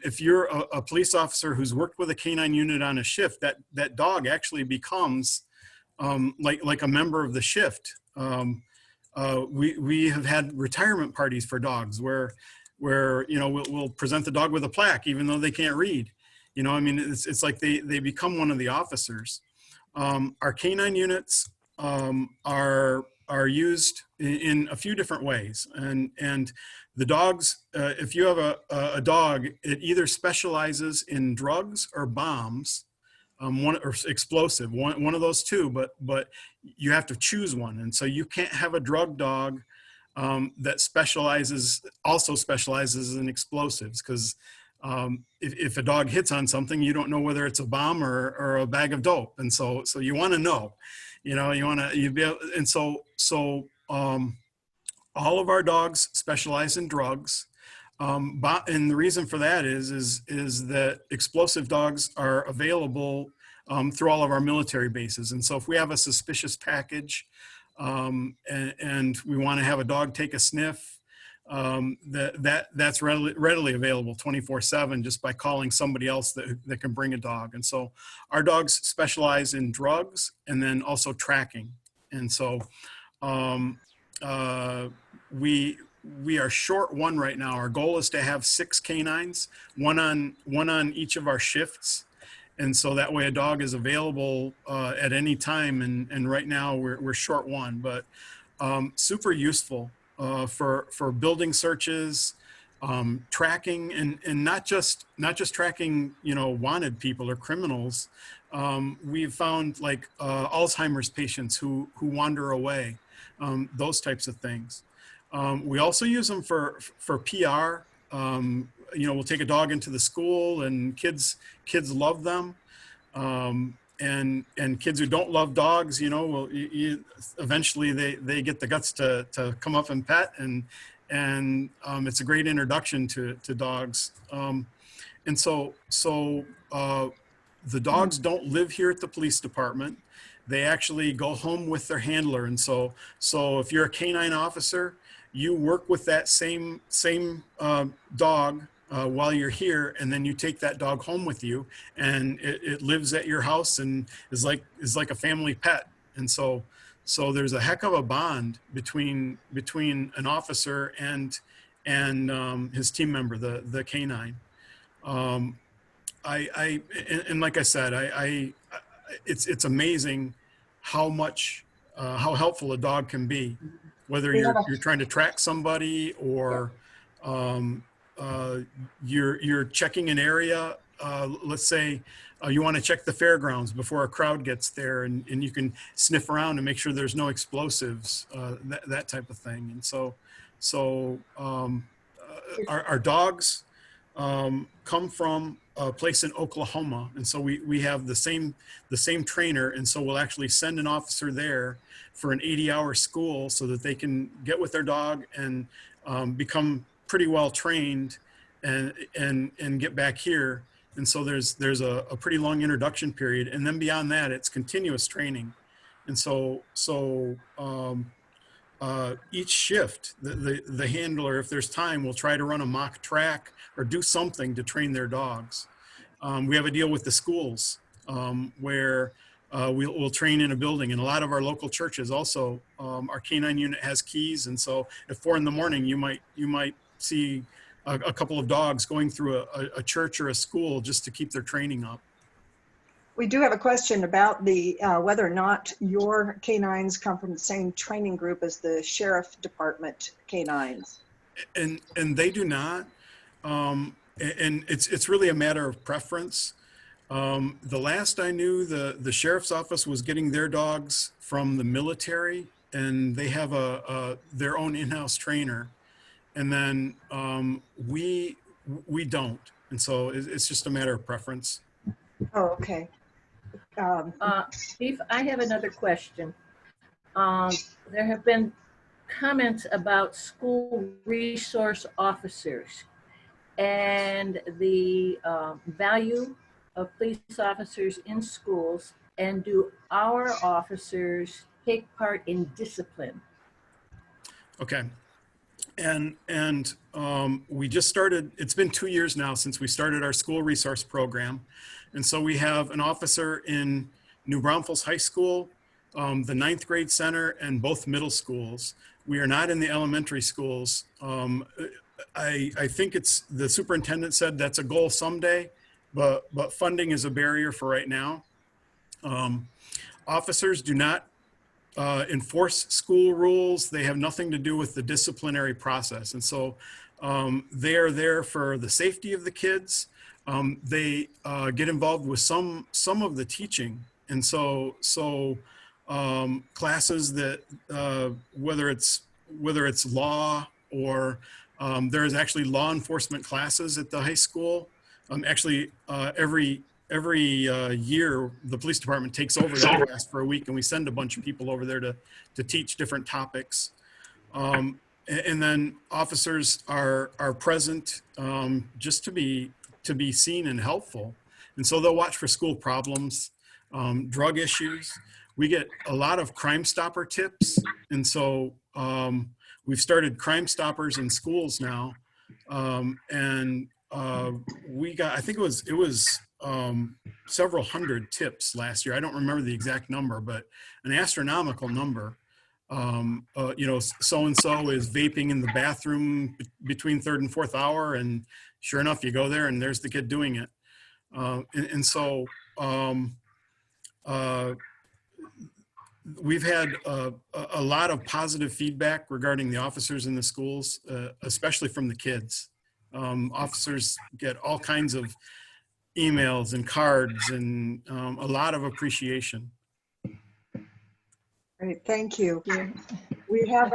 Speaker 2: if you're a police officer who's worked with a canine unit on a shift, that dog actually becomes like a member of the shift. We have had retirement parties for dogs where we'll present the dog with a plaque even though they can't read. It's like they become one of the officers. Our canine units are used in a few different ways, and the dogs, if you have a dog, it either specializes in drugs or bombs, or explosive, one of those two, but you have to choose one. And so you can't have a drug dog that also specializes in explosives, because if a dog hits on something, you don't know whether it's a bomb or a bag of dope. And so you want to know, all of our dogs specialize in drugs. And the reason for that is that explosive dogs are available through all of our military bases. And so if we have a suspicious package and we want to have a dog take a sniff, that's readily available 24/7 just by calling somebody else that can bring a dog. And so our dogs specialize in drugs and then also tracking. And so we are short one right now. Our goal is to have 6 canines, one on each of our shifts. And so that way a dog is available at any time. And right now we're short one, but super useful for building searches, tracking, and not just tracking, wanted people or criminals. We've found like Alzheimer's patients who wander away, those types of things. We also use them for PR. We'll take a dog into the school, and kids love them. And kids who don't love dogs, eventually they get the guts to come up and pet, and it's a great introduction to dogs. And so the dogs don't live here at the police department. They actually go home with their handler. And so if you're a canine officer, you work with that same dog while you're here, and then you take that dog home with you, and it lives at your house and is like a family pet. And so there's a heck of a bond between an officer and his team member, the canine. And like I said, it's amazing how helpful a dog can be, whether you're trying to track somebody, or you're checking an area. Let's say you want to check the fairgrounds before a crowd gets there, and you can sniff around and make sure there's no explosives, that type of thing. And so our dogs come from a place in Oklahoma, and so we have the same trainer, and so we'll actually send an officer there for an 80-hour school so that they can get with their dog and become pretty well trained and get back here. And so there's a pretty long introduction period, and then beyond that it's continuous training. And so each shift, the handler, if there's time, will try to run a mock track or do something to train their dogs. We have a deal with the schools where we'll train in a building, and a lot of our local churches also, our canine unit has keys. And so at 4 a.m, you might see a couple of dogs going through a church or a school just to keep their training up.
Speaker 3: We do have a question about the whether or not your canines come from the same training group as the sheriff department canines.
Speaker 2: And they do not. And it's really a matter of preference. The last I knew, the sheriff's office was getting their dogs from the military, and they have their own in-house trainer. And then we don't. And so it's just a matter of preference.
Speaker 3: Oh, okay.
Speaker 4: Chief, I have another question. There have been comments about school resource officers and the value of police officers in schools, and do our officers take part in discipline?
Speaker 2: Okay. And we just started, it's been 2 years now since we started our school resource program. And so we have an officer in New Braunfels High School, the 9th grade center, and both middle schools. We are not in the elementary schools. I think the superintendent said that's a goal someday, but funding is a barrier for right now. Officers do not enforce school rules. They have nothing to do with the disciplinary process. And so they are there for the safety of the kids. They get involved with some of the teaching. And so classes that, whether it's law, or there's actually law enforcement classes at the high school. Every year, the police department takes over that class for a week, and we send a bunch of people over there to teach different topics. And then officers are present just to be seen and helpful. And so they'll watch for school problems, drug issues. We get a lot of Crime Stopper tips. And so we've started Crime Stoppers in schools now. We got, I think it was several hundred tips last year. I don't remember the exact number, but an astronomical number. So-and-so is vaping in the bathroom between 3rd and 4th hour. And sure enough, you go there and there's the kid doing it. So we've had a lot of positive feedback regarding the officers in the schools, especially from the kids. Officers get all kinds of emails and cards, and a lot of appreciation.
Speaker 3: Great, thank you.
Speaker 1: Yeah.
Speaker 3: We have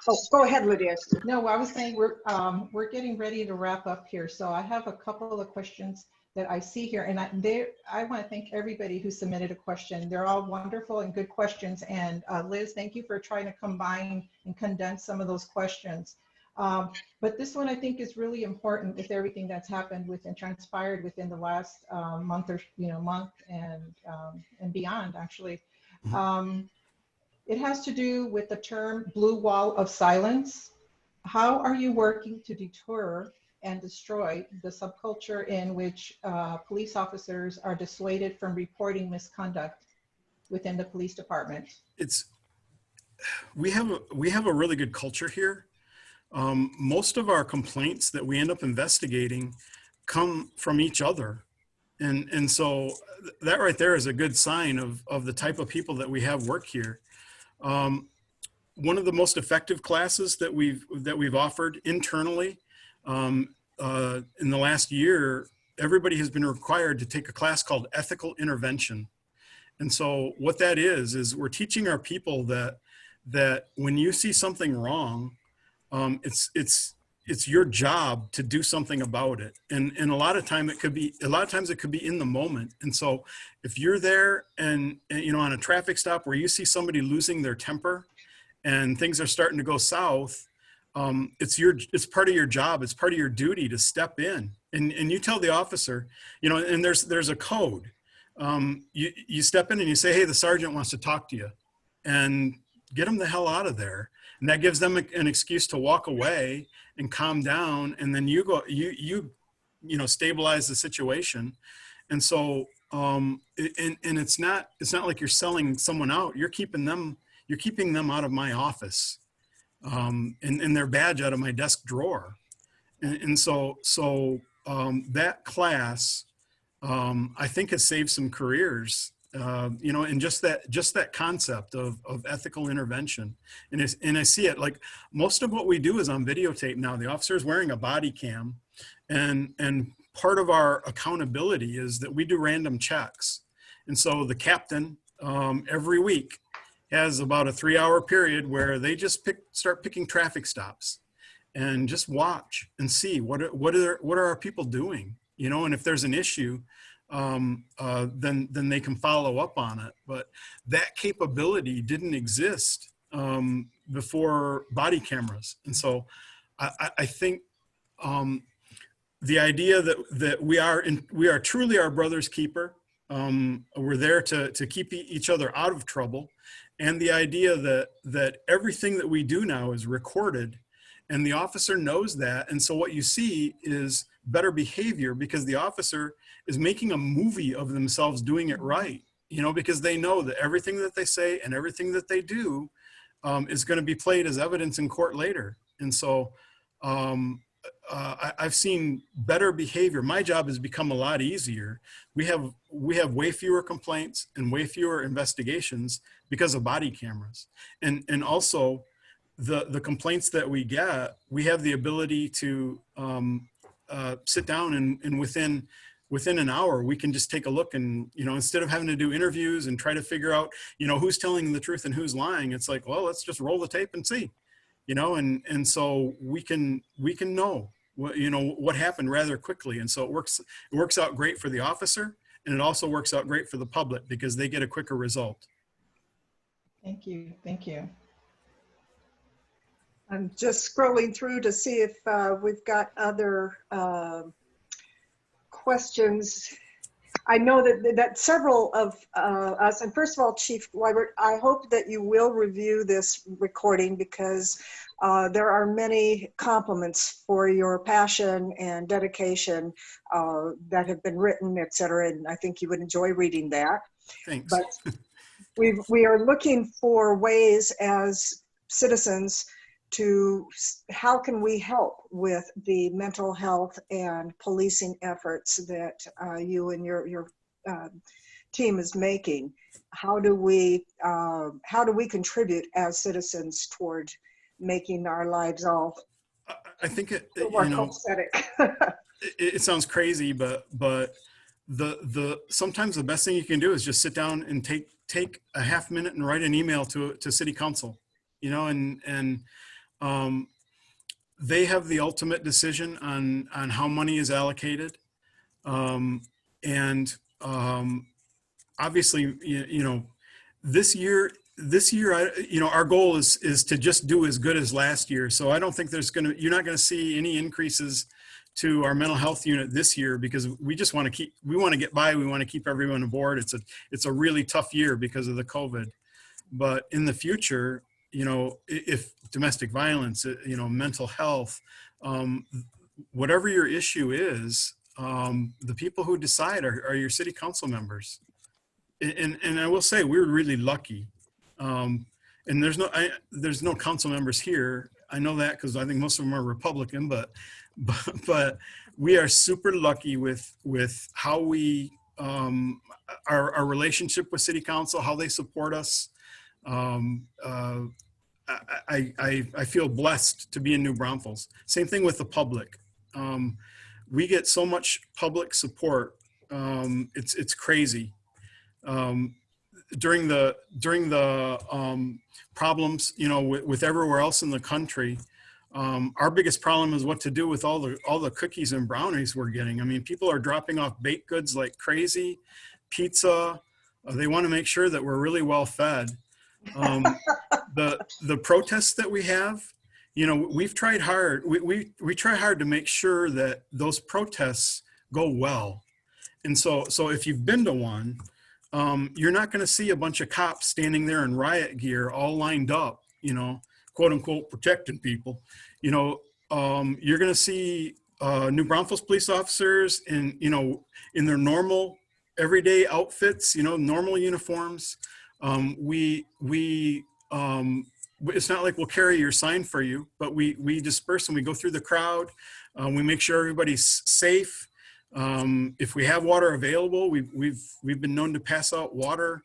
Speaker 3: Oh, go ahead, Lydia.
Speaker 1: No, I was saying we're getting ready to wrap up here. So I have a couple of questions that I see here, and I want to thank everybody who submitted a question. They're all wonderful and good questions. And Liz, thank you for trying to combine and condense some of those questions. But this one I think is really important with everything that's happened with and transpired within the last month or month and beyond actually. It has to do with the term blue wall of silence. How are you working to deter and destroy the subculture in which police officers are dissuaded from reporting misconduct within the police department?
Speaker 2: We have a really good culture here. Most of our complaints that we end up investigating come from each other. And so that right there is a good sign of the type of people that we have work here. One of the most effective classes that we've offered internally in the last year, everybody has been required to take a class called ethical intervention. And so what that is we're teaching our people that when you see something wrong, it's your job to do something about it. And a lot of times it could be in the moment. And so if you're there and on a traffic stop where you see somebody losing their temper and things are starting to go south, it's part of your job. It's part of your duty to step in and you tell the officer, and there's a code. You step in and you say, hey, the sergeant wants to talk to you, and get them the hell out of there. And that gives them an excuse to walk away and calm down. And then you go, stabilize the situation. And so, and it's not like you're selling someone out. You're keeping them out of my office, and their badge out of my desk drawer. And so that class, I think has saved some careers, and just that concept of ethical intervention. And I see it, like most of what we do is on videotape now. The officer is wearing a body cam, and part of our accountability is that we do random checks. And so the captain, every week, has about a 3-hour period where they just start picking traffic stops and just watch and see what are our people doing, and if there's an issue, then they can follow up on it. But that capability didn't exist before body cameras. And so I think the idea that we are truly our brother's keeper, we're there to keep each other out of trouble, and the idea that everything that we do now is recorded, and the officer knows that. And so what you see is better behavior because the officer is making a movie of themselves doing it right, because they know that everything that they say and everything that they do is going to be played as evidence in court later. And so I've seen better behavior. My job has become a lot easier. We have way fewer complaints and way fewer investigations because of body cameras. And also the complaints that we get, we have the ability to sit down and within an hour, we can just take a look and, instead of having to do interviews and try to figure out, who's telling the truth and who's lying, it's like, well, let's just roll the tape and see, and so we can know what happened rather quickly. And so it works out great for the officer, and it also works out great for the public because they get a quicker result.
Speaker 1: Thank you. Thank you.
Speaker 3: I'm just scrolling through to see if we've got other questions. I know that several of us, and first of all, Chief Wibert, I hope that you will review this recording because there are many compliments for your passion and dedication that have been written, et cetera, and I think you would enjoy reading that.
Speaker 2: Thanks.
Speaker 3: But we are looking for ways as citizens to how can we help with the mental health and policing efforts that you and your team is making. How do we contribute as citizens toward making our lives all
Speaker 2: I think
Speaker 3: more copacetic?
Speaker 2: It sounds crazy, but the sometimes the best thing you can do is just sit down and take a half minute and write an email to city council, and They have the ultimate decision on how money is allocated. And obviously, this year, our goal is to just do as good as last year. So I don't think you're not going to see any increases to our mental health unit this year, because we just want to get by. We want to keep everyone aboard. It's a really tough year because of the COVID, but in the future, if domestic violence, mental health, whatever your issue is, the people who decide are your city council members. And I will say we're really lucky. And there's no council members here. I know that because I think most of them are Republican, but we are super lucky with how we, our relationship with city council, how they support us. I feel blessed to be in New Braunfels. Same thing with the public. We get so much public support. It's crazy. During the problems, with everywhere else in the country, our biggest problem is what to do with all the cookies and brownies we're getting. I mean, people are dropping off baked goods like crazy, pizza. They want to make sure that we're really well fed. The protests that we have, we've tried hard. We try hard to make sure that those protests go well. And so if you've been to one, you're not going to see a bunch of cops standing there in riot gear, all lined up, quote unquote, protecting people. You're going to see New Braunfels police officers in their normal everyday outfits, normal uniforms. It's not like we'll carry your sign for you, but we disperse and we go through the crowd. We make sure everybody's safe. If we have water available, we've been known to pass out water.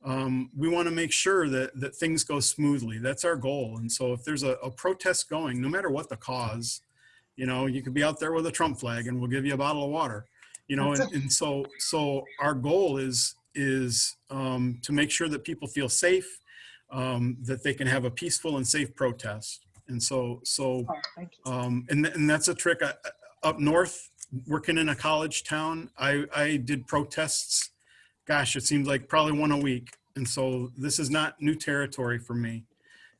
Speaker 2: We want to make sure that things go smoothly. That's our goal. And so if there's a protest going, no matter what the cause, you could be out there with a Trump flag and we'll give you a bottle of water, and so our goal is to make sure that people feel safe, that they can have a peaceful and safe protest. And and that's a trick. Up north, working in a college town, I did protests. Gosh, it seems like probably one a week. And so this is not new territory for me.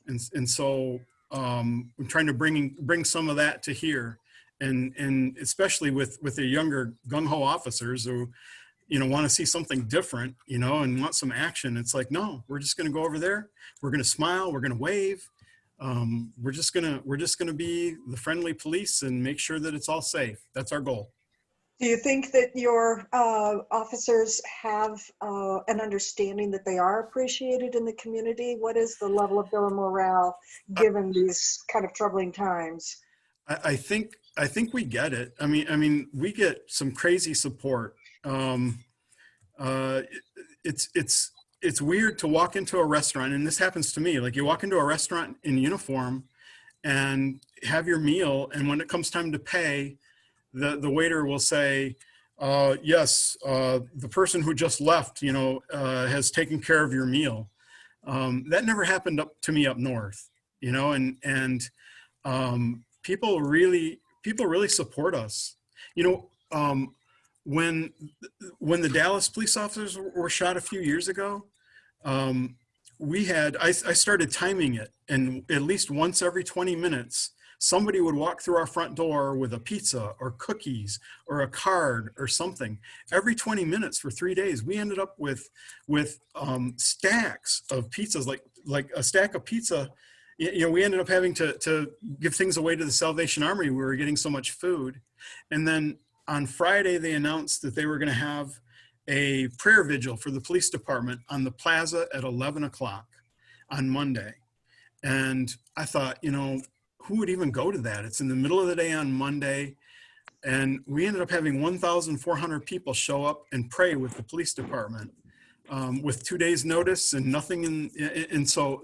Speaker 2: And so I'm trying to bring some of that to here, and especially with the younger gung-ho officers who, want to see something different, and want some action. It's like, no, we're just going to go over there. We're going to smile. We're going to wave. We're just going to be the friendly police and make sure that it's all safe. That's our goal.
Speaker 3: Do you think that your officers have an understanding that they are appreciated in the community? What is the level of their morale given these kind of troubling times?
Speaker 2: I think we get it. I mean, we get some crazy support. It's weird to walk into a restaurant, and this happens to me. Like, you walk into a restaurant in uniform and have your meal, and when it comes time to pay, the waiter will say, yes, the person who just left, has taken care of your meal. That never happened to me up north, and people really support us. When the Dallas police officers were shot a few years ago, I started timing it, and at least once every 20 minutes, somebody would walk through our front door with a pizza or cookies or a card or something. Every 20 minutes for 3 days, we ended up with stacks of pizzas, like a stack of pizza. We ended up having to give things away to the Salvation Army. We were getting so much food. And then on Friday, they announced that they were going to have a prayer vigil for the police department on the plaza at 11 o'clock on Monday. And I thought, who would even go to that? It's in the middle of the day on Monday. And we ended up having 1,400 people show up and pray with the police department with 2 days notice and nothing. And so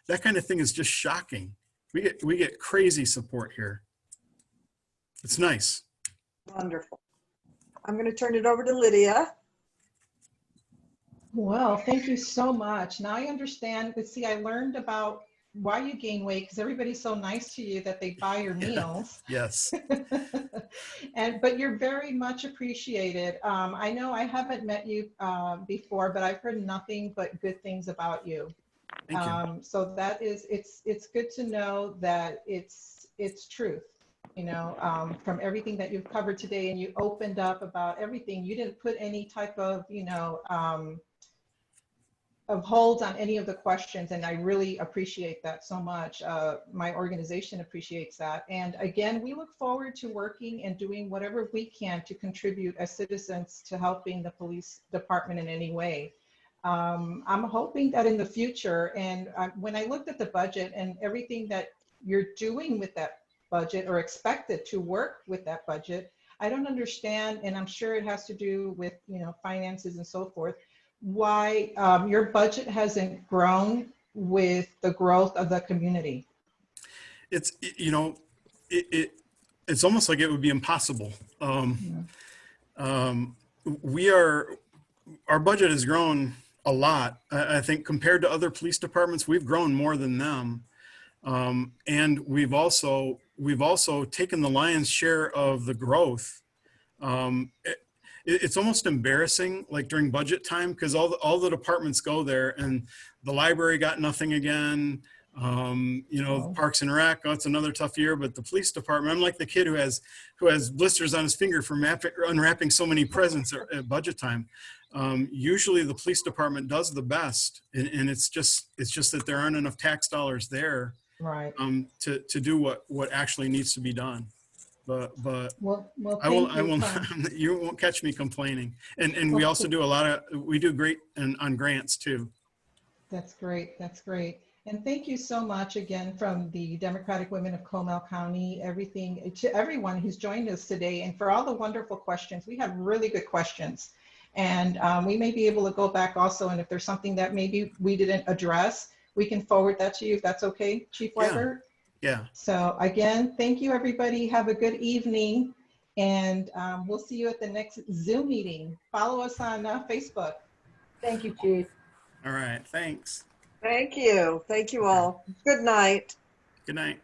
Speaker 2: that kind of thing is just shocking. We get crazy support here. It's nice.
Speaker 3: Wonderful. I'm going to turn it over to Lydia.
Speaker 1: Well, thank you so much. Now I understand. But see, I learned about why you gain weight, because everybody's so nice to you that they buy your meals.
Speaker 2: Yes.
Speaker 1: But you're very much appreciated. I know I haven't met you before, but I've heard nothing but good things about you.
Speaker 2: Thank you.
Speaker 1: So that is, it's good to know that it's truth, you know, from everything that you've covered today, and you opened up about everything. You didn't put any type of, you know, of holds on any of the questions, and I really appreciate that so much. My organization appreciates that. And again, we look forward to working and doing whatever we can to contribute as citizens to helping the police department in any way. I'm hoping that in the future, and when I looked at the budget and everything that you're doing with that budget or expected to work with that budget, I don't understand, and I'm sure it has to do with, you know, finances and so forth, why your budget hasn't grown with the growth of the community.
Speaker 2: It's, you know, it's almost like it would be impossible. Our budget has grown a lot. I think compared to other police departments, we've grown more than them. And we've also taken the lion's share of the growth. It's almost embarrassing, like during budget time, because all the departments go there, and the library got nothing again. You know,
Speaker 1: Oh.
Speaker 2: Parks and Rec, it's another tough year, but the police department, I'm like the kid who has blisters on his finger from unwrapping so many presents at budget time. Usually the police department does the best, and it's just that there aren't enough tax dollars there,
Speaker 1: Right.
Speaker 2: to do what actually needs to be done. But
Speaker 1: Well,
Speaker 2: I will
Speaker 1: thank
Speaker 2: not, you won't catch me complaining. And we
Speaker 1: Well,
Speaker 2: also do we do great on grants too.
Speaker 1: That's great. That's great. And thank you so much again from the Democratic Women of Comal County, everything to everyone who's joined us today, and for all the wonderful questions. We have really good questions, and we may be able to go back also. And if there's something that maybe we didn't address, we can forward that to you if that's okay, Chief Wibert.
Speaker 2: Yeah.
Speaker 1: So again, thank you, everybody. Have a good evening, and we'll see you at the next Zoom meeting. Follow us on Facebook.
Speaker 4: Thank you, Chief.
Speaker 2: All right. Thanks.
Speaker 3: Thank you. Thank you all. Good night.
Speaker 2: Good night.